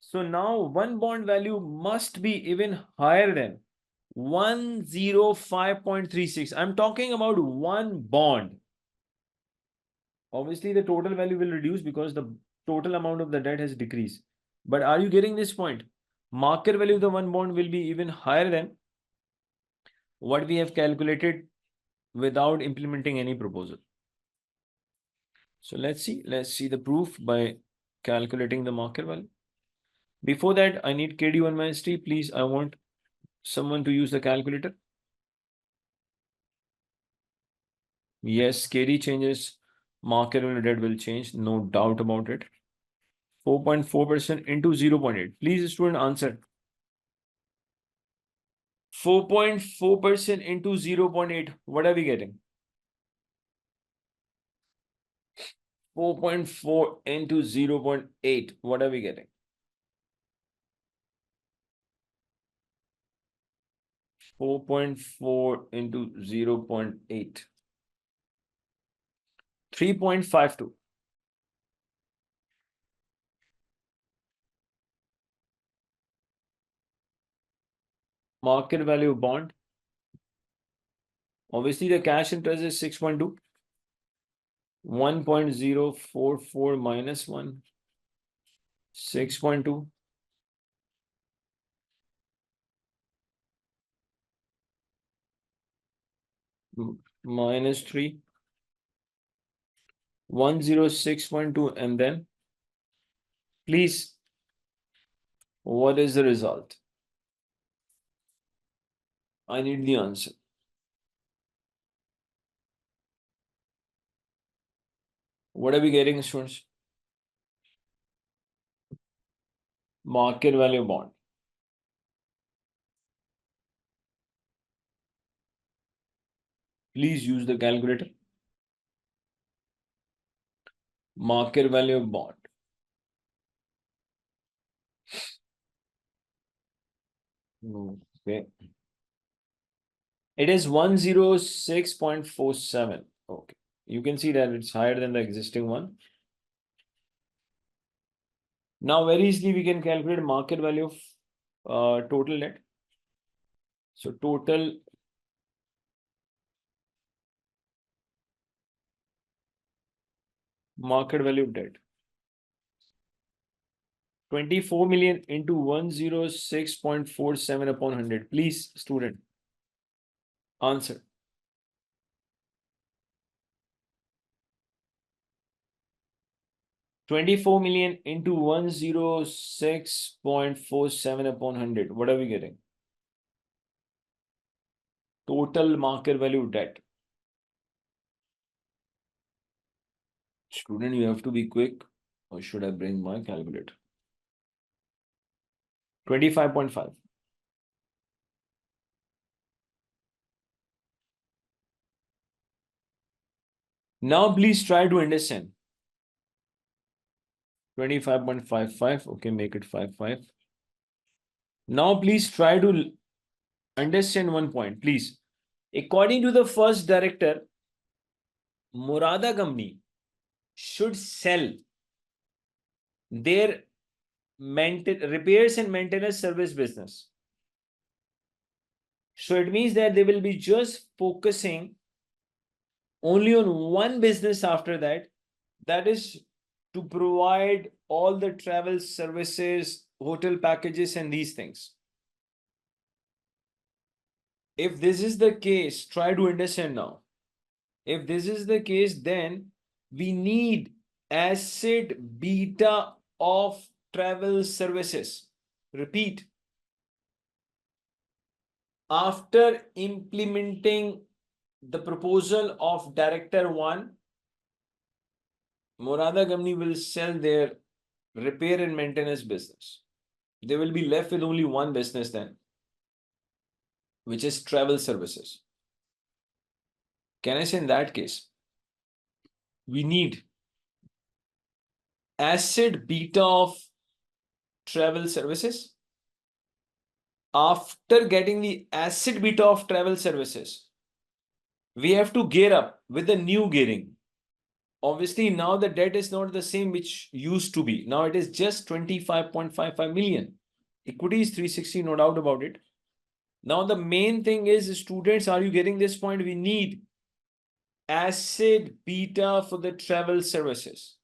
so now one bond value must be even higher than 105.36. I'm talking about one bond. Obviously, the total value will reduce because the total amount of the debt has decreased. But are you getting this point? Market value of the one bond will be even higher than what we have calculated without implementing any proposal. So let's see the proof by calculating the market value. Before that, I need KD1 minus T. Please, I want someone to use the calculator. Yes, KD changes, market value debt will change, no doubt about it. 4.4% into 0.8. Please, student, answer. 4.4% into 0.8. What are we getting? 4.4 into 0.8. What are we getting? 4.4 into 0.8. 3.52. Market value bond. Obviously, the cash interest is 6.2. 1.044 minus 1. 6.2. Minus 3. 106.2. And then, please, what is the result? I need the answer. What are we getting, students? Market value bond. Please use the calculator. Market value of bond. Okay. It is 106.47. Okay. You can see that it's higher than the existing one. Now, very easily we can calculate market value of total debt. So total market value of debt. 24 million into 106.47 upon 100. Please, student, answer. $24 million into 106.47 upon 100. What are we getting? Total market value debt. Student, you have to be quick, or should I bring my calculator? 25.5. Now, please try to understand. 25.55. Okay, make it 55. Now, please try to understand one point, please. According to the first director, Murada company should sell their repairs and maintenance service business. So it means that they will be just focusing only on one business after that, that is to provide all the travel services hotel packages and these things. If this is the case, try to understand now. If this is the case, then we need asset beta of travel services. Repeat. After implementing the proposal of Director 1, Murada company will sell their repair and maintenance business. They will be left with only one business then, which is travel services. Can I say in that case, we need asset beta of travel services. After getting the asset beta of travel services, we have to gear up with the new gearing. Obviously, now the debt is not the same which used to be. Now it is just 25.55 million. Equity is 360, no doubt about it. Now the main thing is, students, are you getting this point? We need asset beta for the travel services.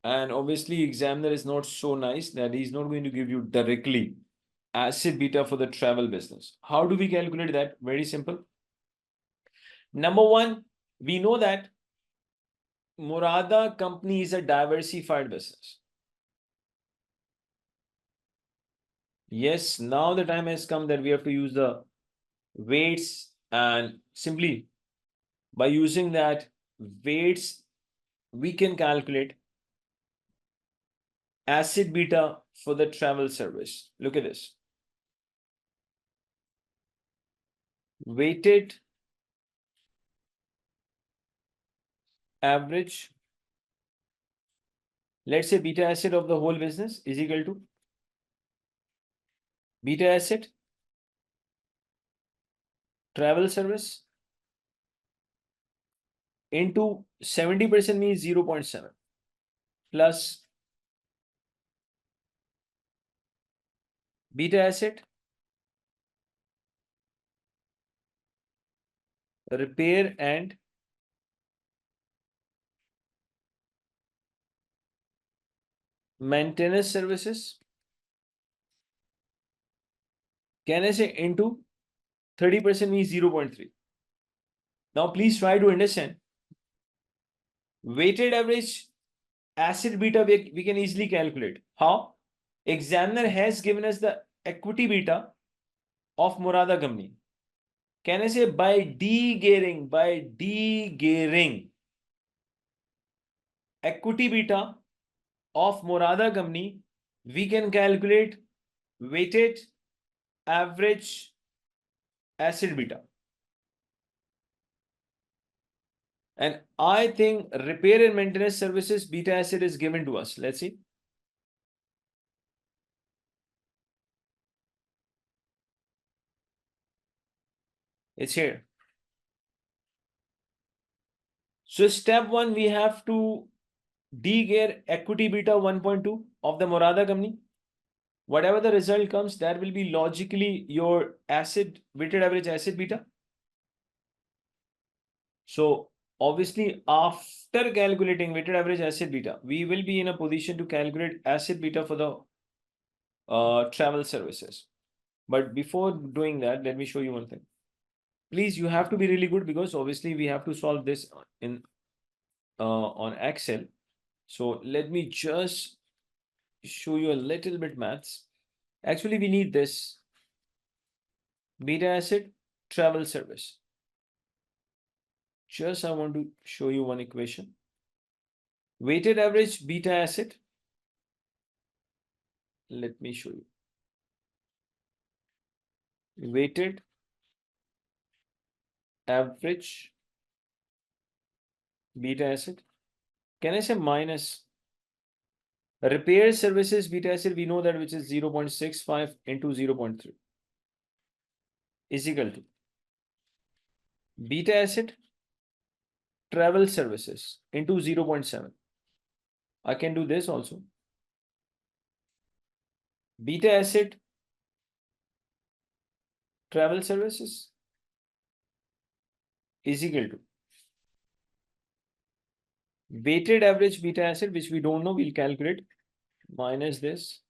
And obviously, examiner is not so nice that he's not going to give you directly asset beta for the travel business. How do we calculate that? Very simple. Number one, we know that Murada company is a diversified business. Yes, now the time has come that we have to use the weights, and simply by using that weights, we can calculate asset beta for the travel service. Look at this. Weighted average, let's say beta asset of the whole business is equal to beta asset travel service into 70% means 0.7 plus beta asset repair and maintenance services. Can I say into 30% means 0.3. Now please try to understand. Weighted average asset beta we can easily calculate. How? Examiner has given us the equity beta of Murada company. Can I say by de-gearing equity beta of Murada company, we can calculate weighted average asset beta. And I think repair and maintenance services beta asset is given to us. Let's see. It's here. So step one, we have to de-gear equity beta 1.2 of the Murada company. Whatever the result comes, that will be logically your weighted average asset beta. So obviously, after calculating weighted average asset beta, we will be in a position to calculate asset beta for the travel services. But before doing that, let me show you one thing. Please, you have to be really good, because obviously we have to solve this in on Excel. So let me just show you a little bit maths. Actually, we need this beta asset travel service. Just I want to show you one equation. Weighted average beta asset. Let me show you. Weighted average beta asset. Can I say minus repair services beta asset? We know that, which is 0.65 into 0.3 is equal to beta asset travel services into 0.7. I can do this also. Beta asset travel services is equal to weighted average beta asset, which we don't know, we'll calculate, minus this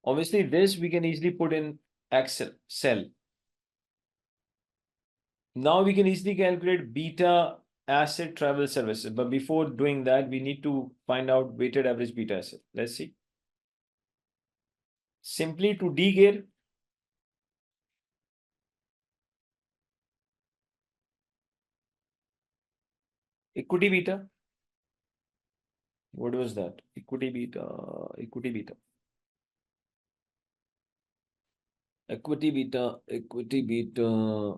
Obviously, this we can easily put in Excel cell. Now we can easily calculate beta asset travel services. But before doing that, we need to find out weighted average beta asset. Let's see. Simply to de-gear, equity beta. What was that? Equity beta, equity beta. Equity beta, equity beta.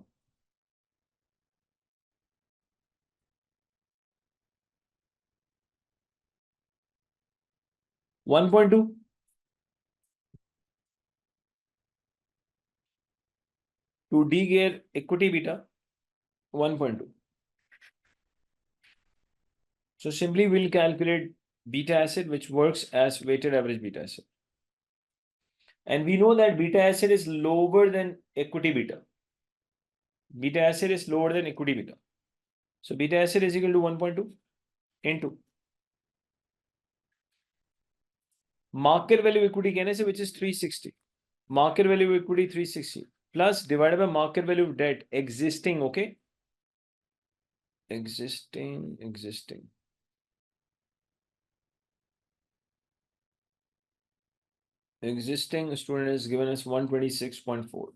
One point two. To de-gear equity beta, 1.2. So simply we'll calculate beta asset, which works as weighted average beta asset. And we know that beta asset is lower than equity beta. Beta asset is lower than equity beta. So beta asset is equal to 1.2 into market value equity कहने से, which is 360. Market value equity 360 plus divided by market value of debt existing, okay? Existing. Existing student is given as 126.4.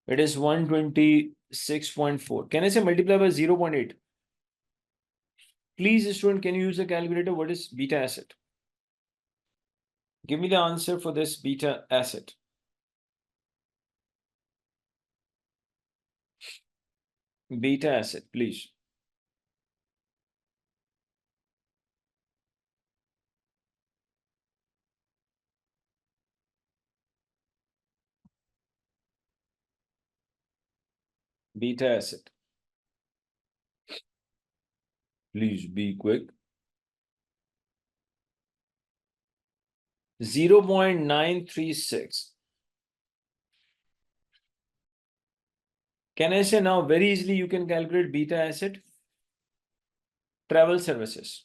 It is 126.4. Can I say multiply by 0.8? Please, student, can you use a calculator? What is beta asset? Give me the answer for this beta asset. Beta asset, please. Beta asset. Please be quick. 0.936. Can I say now very easily you can calculate beta asset? Travel services.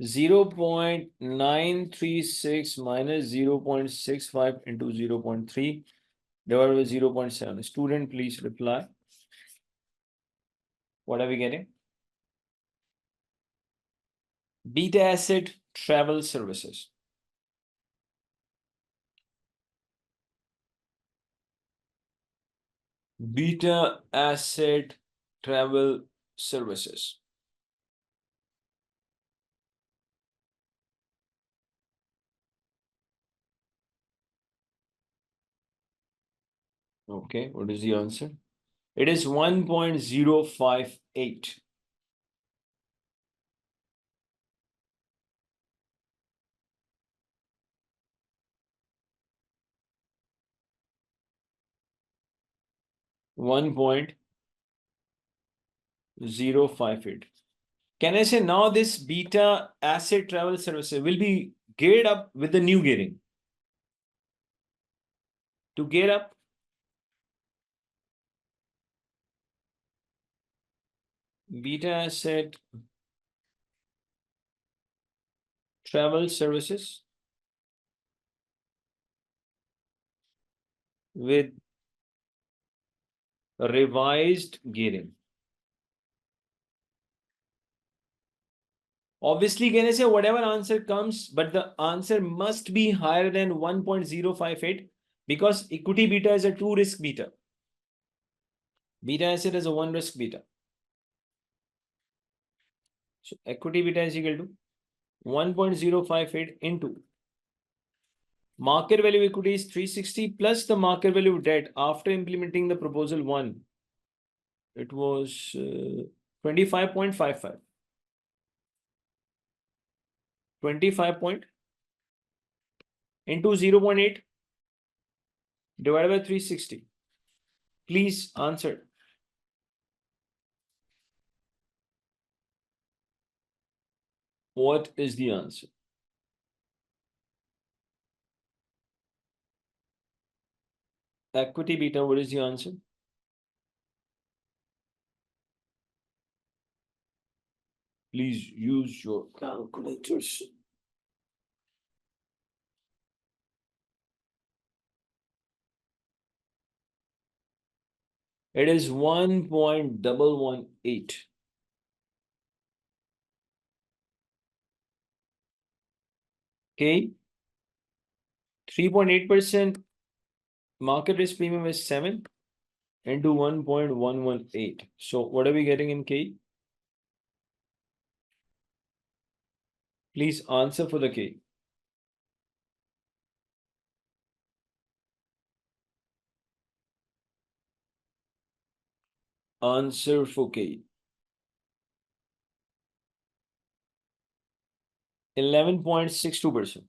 Zero point 936 minus 0.65 into 0.3 divided by 0.7. Student, please reply. What are we getting? Beta asset travel services. Beta asset travel services. Okay, what is the answer? It is 1.058. $1.058. Can I say now this beta asset travel services will be geared up with the new gearing? To gear up, beta asset travel services with revised gearing. Obviously, can I say whatever answer comes, but the answer must be higher than 1.058 because equity beta is a 2 risk beta. Beta asset is a 1 risk beta. So equity beta is equal to 1.058 into market value equity is 360 plus the market value of debt after implementing the proposal 1. It was 25.55. 25 point into 0.8 divided by 360. Please answer. What is the answer? Equity beta, what is the answer? Please use your calculators. It is 1.118. Okay. 3.8% market risk premium is 7 into 1.118. So what are we getting in K? Please answer for the K. Answer for K. 11.62%.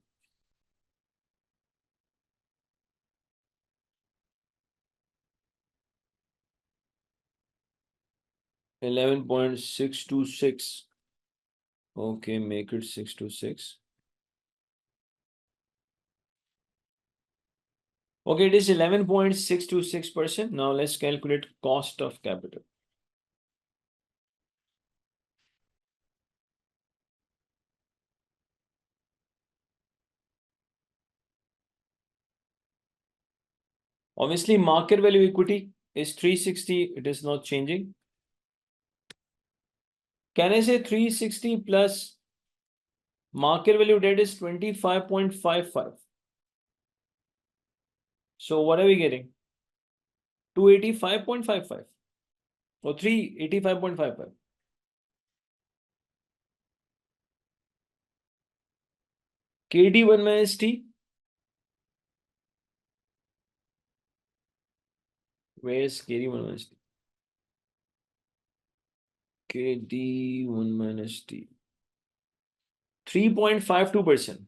11.626. Okay, make it 626. Okay, it is 11.626%. Now let's calculate cost of capital. Obviously, market value equity is 360. It is not changing. Can I say 360 plus market value debt is 25.55? So what are we getting? 285.55 or 385.55. KD1 minus T. Where is KD1 minus T? KD1 minus T. 3.52%.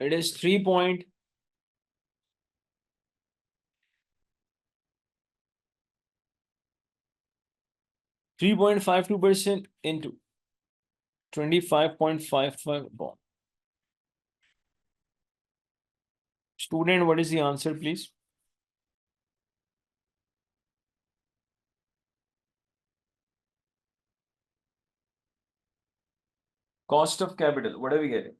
It is 3.52% into 25.55 bond. Student, what is the answer, please? Cost of capital, what are we getting?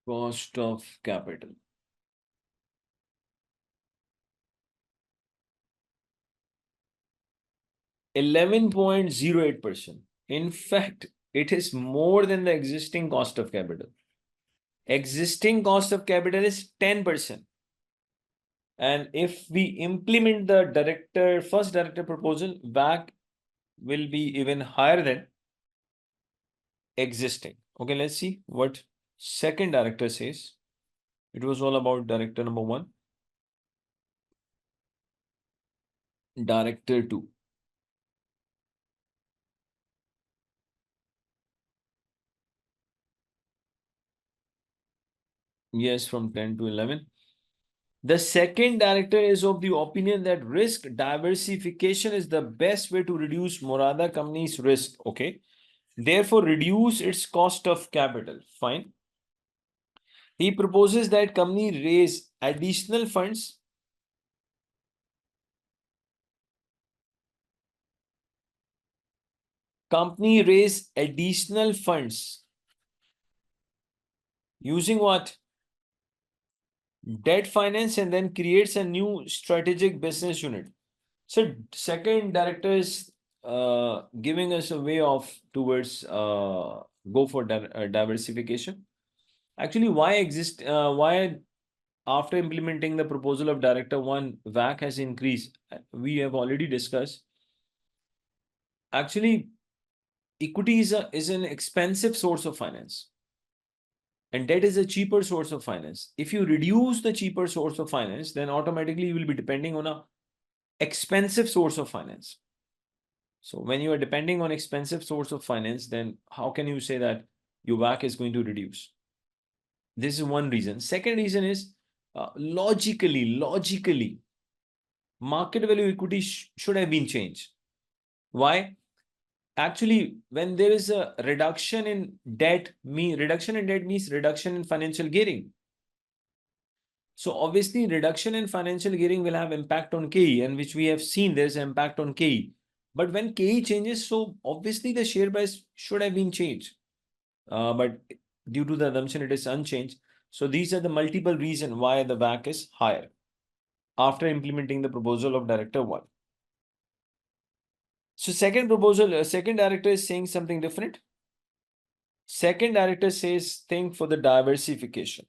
Cost of capital. 11.08%. In fact, it is more than the existing cost of capital. Existing cost of capital is 10%. And if we implement the first director proposal, WACC will be even higher than existing. Okay, let's see what second director says. It was all about director number 1. Director 2. Yes, from 10 to 11. The second director is of the opinion that risk diversification is the best way to reduce Murada company's risk. Okay. Therefore, reduce its cost of capital. Fine. He proposes that company raise additional funds. Company raise additional funds. Using what? Debt finance, and then creates a new strategic business unit. So second director is giving us a way of towards go for diversification. Actually, why after implementing the proposal of director 1, WACC has increased? We have already discussed. Actually, equity is an expensive source of finance, and debt is a cheaper source of finance. If you reduce the cheaper source of finance, then automatically you will be depending on a expensive source of finance. So when you are depending on expensive source of finance, then how can you say that your WACC is going to reduce? This is one reason. Second reason is logically, market value equity should have been changed. Why? Actually, when there is a reduction in debt, reduction in debt means reduction in financial gearing. So obviously, reduction in financial gearing will have impact on KE, and which we have seen there's an impact on KE. But when KE changes, so obviously the share price should have been changed. But due to the assumption it is unchanged. So these are the multiple reasons why the WACC is higher after implementing the proposal of Director 1. So second proposal, second director is saying something different. Second director says think for the diversification.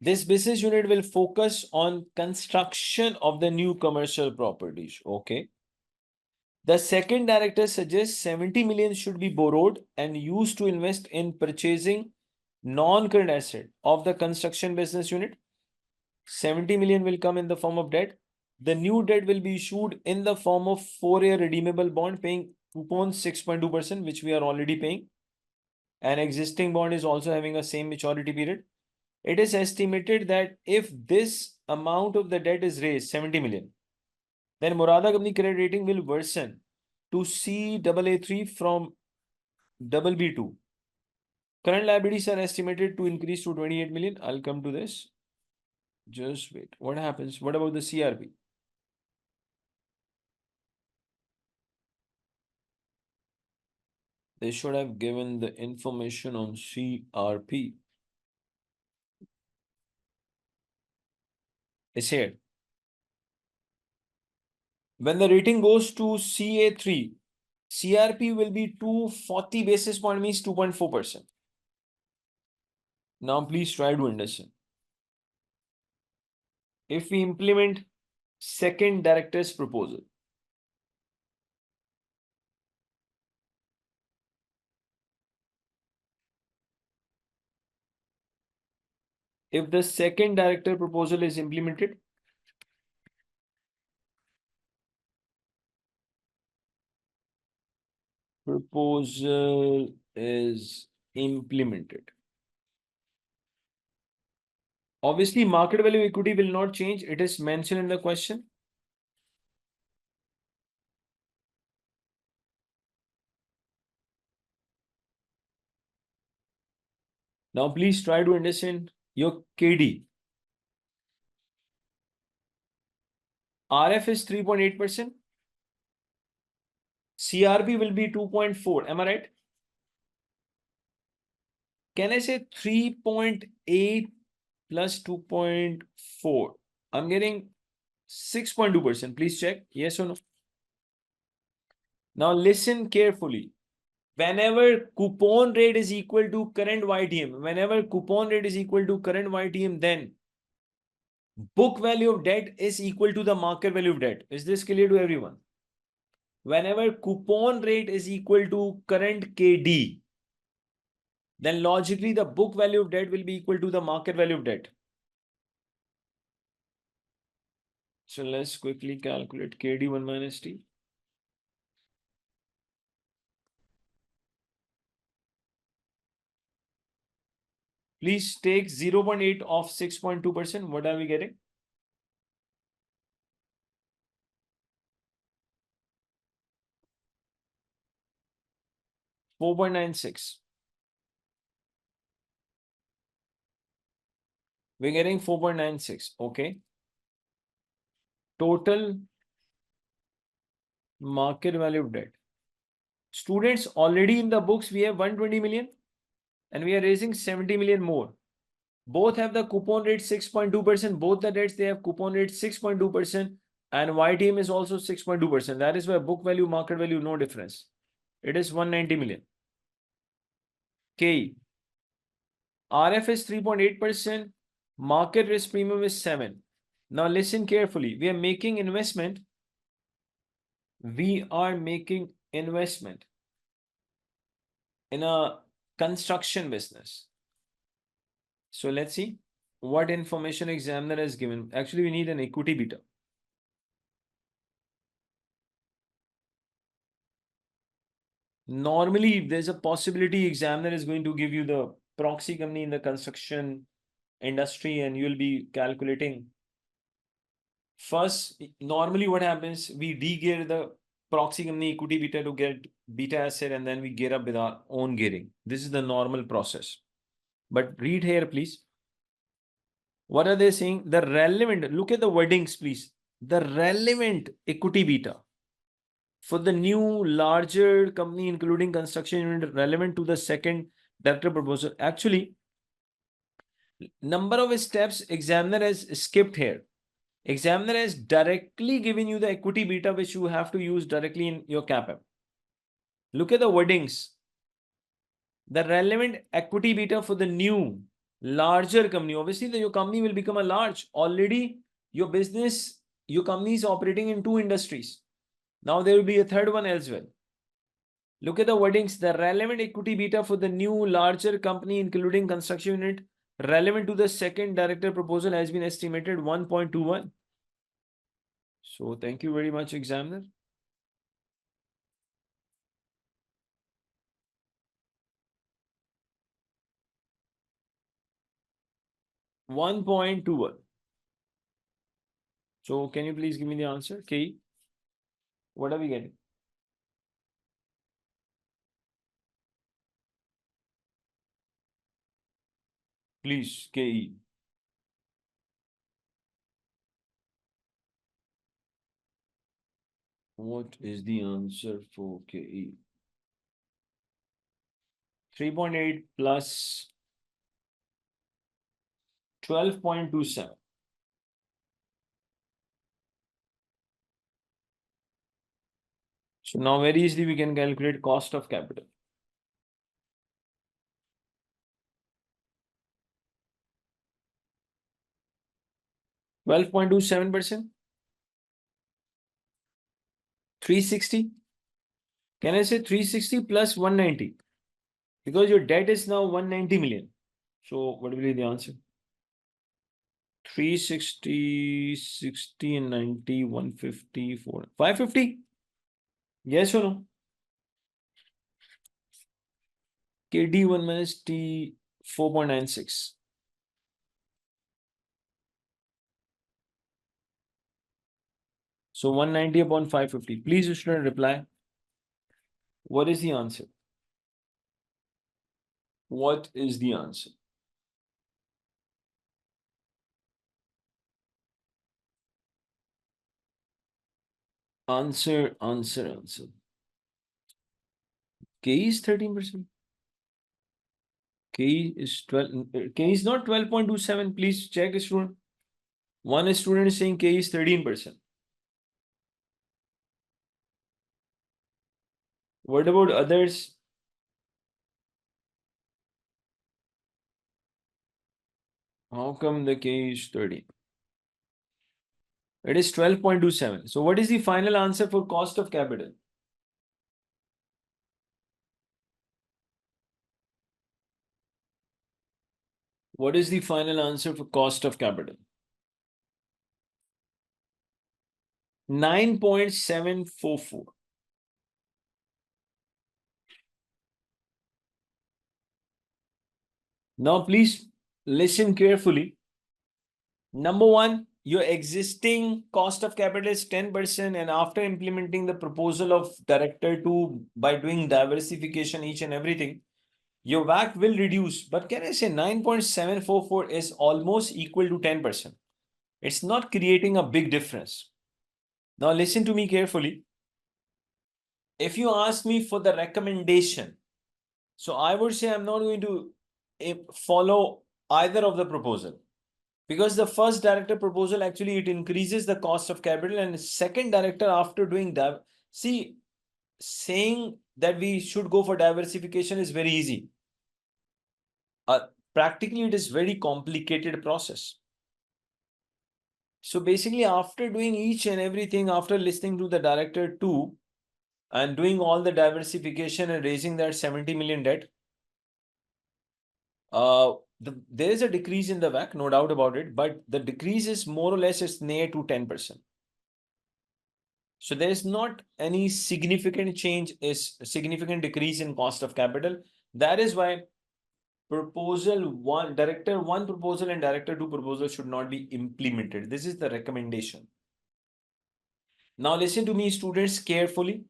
This business unit will focus on construction of the new commercial properties. Okay. The second director suggests 70 million should be borrowed and used to invest in purchasing non-current asset of the construction business unit. 70 million will come in the form of debt. The new debt will be issued in the form of 4-year redeemable bond paying coupon 6.2%, which we are already paying. An existing bond is also having a same maturity period. It is estimated that if this amount of the debt is raised, 70 million, then Murada Company credit rating will worsen to CAA3 from BB2. Current liabilities are estimated to increase to 28 million. I'll come to this. Just wait. What happens? What about the CRP? They should have given the information on CRP. It's here. When the rating goes to CA3, CRP will be 240 basis point, means 2.4%. Now please try to understand. If we implement second director's proposal, if the second director proposal is implemented, proposal is implemented. Obviously, market value equity will not change. It is mentioned in the question. Now, please try to understand your KD. RF is 3.8%. CRB will be 2.4. Am I right? Can I say 3.8 plus 2.4? I'm getting 6.2%. Please check. Yes or no? Now listen carefully. Whenever coupon rate is equal to current YTM, then book value of debt is equal to the market value of debt. Is this clear to everyone? Whenever coupon rate is equal to current KD, then logically the book value of debt will be equal to the market value of debt. So let's quickly calculate KD1 minus T. Please take 0.8 of 6.2%. What are we getting? $4.96. We're getting 4.96. Okay. Total market value of debt. Students, already in the books, we have 120 million and we are raising 70 million more. Both have the coupon rate 6.2%. Both the debts, they have coupon rate 6.2%. And YTM is also 6.2%. That is why book value, market value, no difference. It is 190 million. KE. RF is 3.8%. Market risk premium is 7. Now listen carefully. We are making investment. We are making investment in a construction business. So let's see what information examiner has given. Actually, we need an equity beta. Normally, there's a possibility examiner is going to give you the proxy company in the construction industry and you'll be calculating First, normally what happens, we de-gear the proxy company equity beta to get beta asset, and then we gear up with our own gearing. This is the normal process. But read here, please. What are they saying? The relevant, look at the wordings, please. The relevant equity beta for the new larger company, including construction unit, relevant to the second director proposal. Actually, number of steps examiner has skipped here. Examiner has directly given you the equity beta, which you have to use directly in your CAPM. Look at the wordings. The relevant equity beta for the new larger company. Obviously, your company will become a large. Already, your business, your company is operating in two industries. Now there will be a third one as well. Look at the wordings. The relevant equity beta for the new larger company, including construction unit, relevant to the second director proposal has been estimated 1.21. So thank you very much, examiner. $1.21. So can you please give me the answer? KE. What are we getting? Please, KE. What is the answer for KE? 3.8 plus 12.27. So now very easily we can calculate cost of capital. 12.27%. 360. Can I say 360 plus 190? Because your debt is now 190 million. So what will be the answer? 360, 60 and 90, 150, 550? Yes or no? KD1 minus T 4.96. So 190 upon 550. Please, student, reply. What is the answer? What is the answer? Answer. K is 13%. K is 12. K is not 12.27. Please check, student. One student is saying K is 13%. What about others? How come the K is 13? It is 12.27. So what is the final answer for cost of capital? What is the final answer for cost of capital? 9.744. Now, please listen carefully. Number one, your existing cost of capital is 10%, and after implementing the proposal of director two by doing diversification, each and everything, your WACC will reduce. But can I say 9.744 is almost equal to 10%? It's not creating a big difference. Now, listen to me carefully. If you ask me for the recommendation, so I would say I'm not going to follow either of the proposal, because the first director proposal actually it increases the cost of capital, and second director after doing that, see, saying that we should go for diversification is very easy. Practically, it is very complicated process. So basically, after doing each and everything, after listening to the director two and doing all the diversification and raising that 70 million debt, there is a decrease in the WACC, no doubt about it, but the decrease is more or less is near to 10%. So there is not any significant change, is significant decrease in cost of capital. That is why proposal one, director one proposal and director two proposal should not be implemented. This is the recommendation. Now listen to me, students, carefully.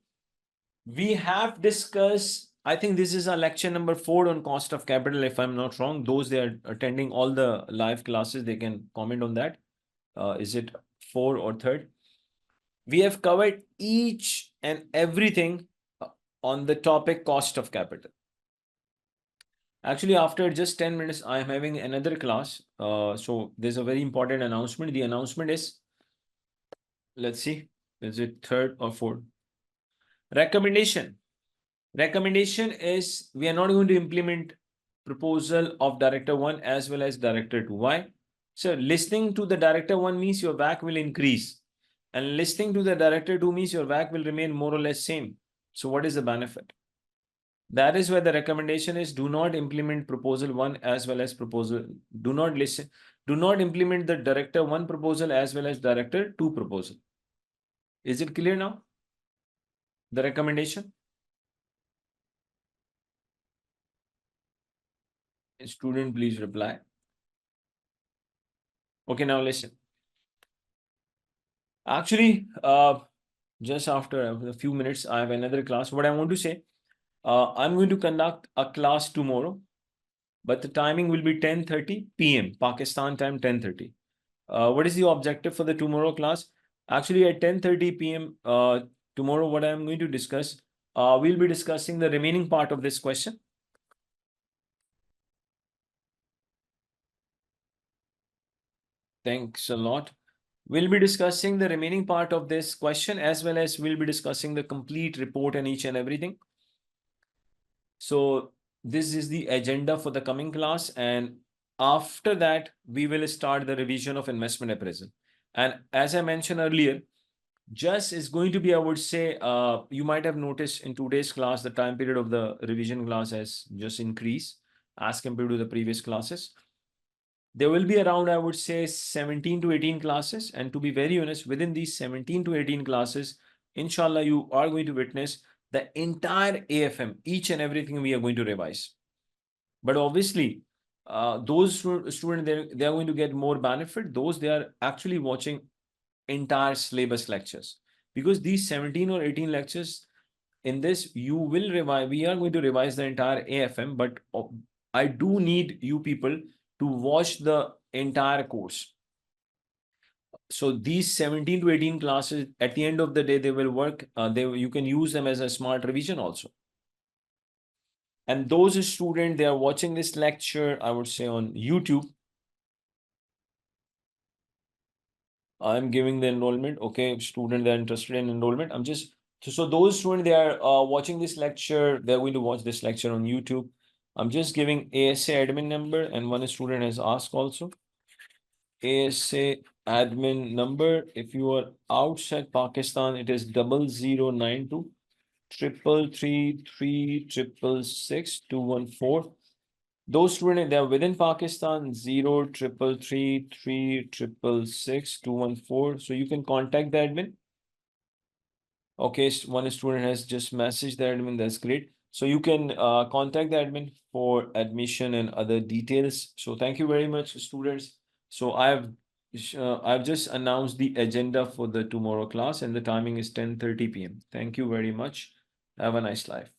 We have discussed, I think this is our lecture number 4 on cost of capital, if I'm not wrong. Those they are attending all the live classes, they can comment on that. Is it 4 or 3rd? We have covered each and everything on the topic cost of capital. Actually, after just 10 minutes, I am having another class. So there's a very important announcement. The announcement is, let's see, is it 3rd or 4th? Recommendation. Recommendation is we are not going to implement proposal of director 1 as well as director 2. Why? So listening to the director 1 means your WACC will increase, and listening to the director 2 means your WACC will remain more or less same. So what is the benefit? That is why the recommendation is do not implement proposal 1 as well as proposal. Do not implement the director 1 proposal as well as director 2 proposal. Is it clear now? The recommendation? Student, please reply. Okay, now listen. Actually, just after a few minutes, I have another class. What I want to say, I'm going to conduct a class tomorrow, but the timing will be 10:30 p.m. Pakistan time, 10:30. What is the objective for the tomorrow class? Actually, at 10:30 p.m. Tomorrow, what I'm going to discuss, we'll be discussing the remaining part of this question. Thanks a lot. We'll be discussing the remaining part of this question, as well as we'll be discussing the complete report and each and everything. So this is the agenda for the coming class. And after that, we will start the revision of investment appraisal. And as I mentioned earlier, just is going to be, I would say, you might have noticed in today's class, the time period of the revision class has just increased as compared to the previous classes. There will be around, I would say, 17 to 18 classes. And to be very honest, within these 17 to 18 classes, inshallah, you are going to witness the entire AFM, each and everything we are going to revise. But obviously, those students, they are going to get more benefit. Those they are actually watching entire syllabus lectures, because these 17 or 18 lectures, in this you will revise, we are going to revise the entire AFM, but I do need you people to watch the entire course. So these 17 to 18 classes, at the end of the day, they will work. You can use them as a smart revision also. And those students, they are watching this lecture, I would say, on YouTube. I'm giving the enrollment. Okay, student, they're interested in enrollment. I'm just, so those students, they are watching this lecture, they're going to watch this lecture on YouTube. I'm just giving ASA admin number, and one student has asked also. ASA admin number, if you are outside Pakistan, it is 0092 333 666 214. Those students, they are within Pakistan, 0333 666 214. So you can contact the admin. Okay, one student has just messaged the admin. That's great. So you can contact the admin for admission and other details. So thank you very much, students. So I've just announced the agenda for the tomorrow class, and the timing is 10:30 p.m. Thank you very much. Have a nice life.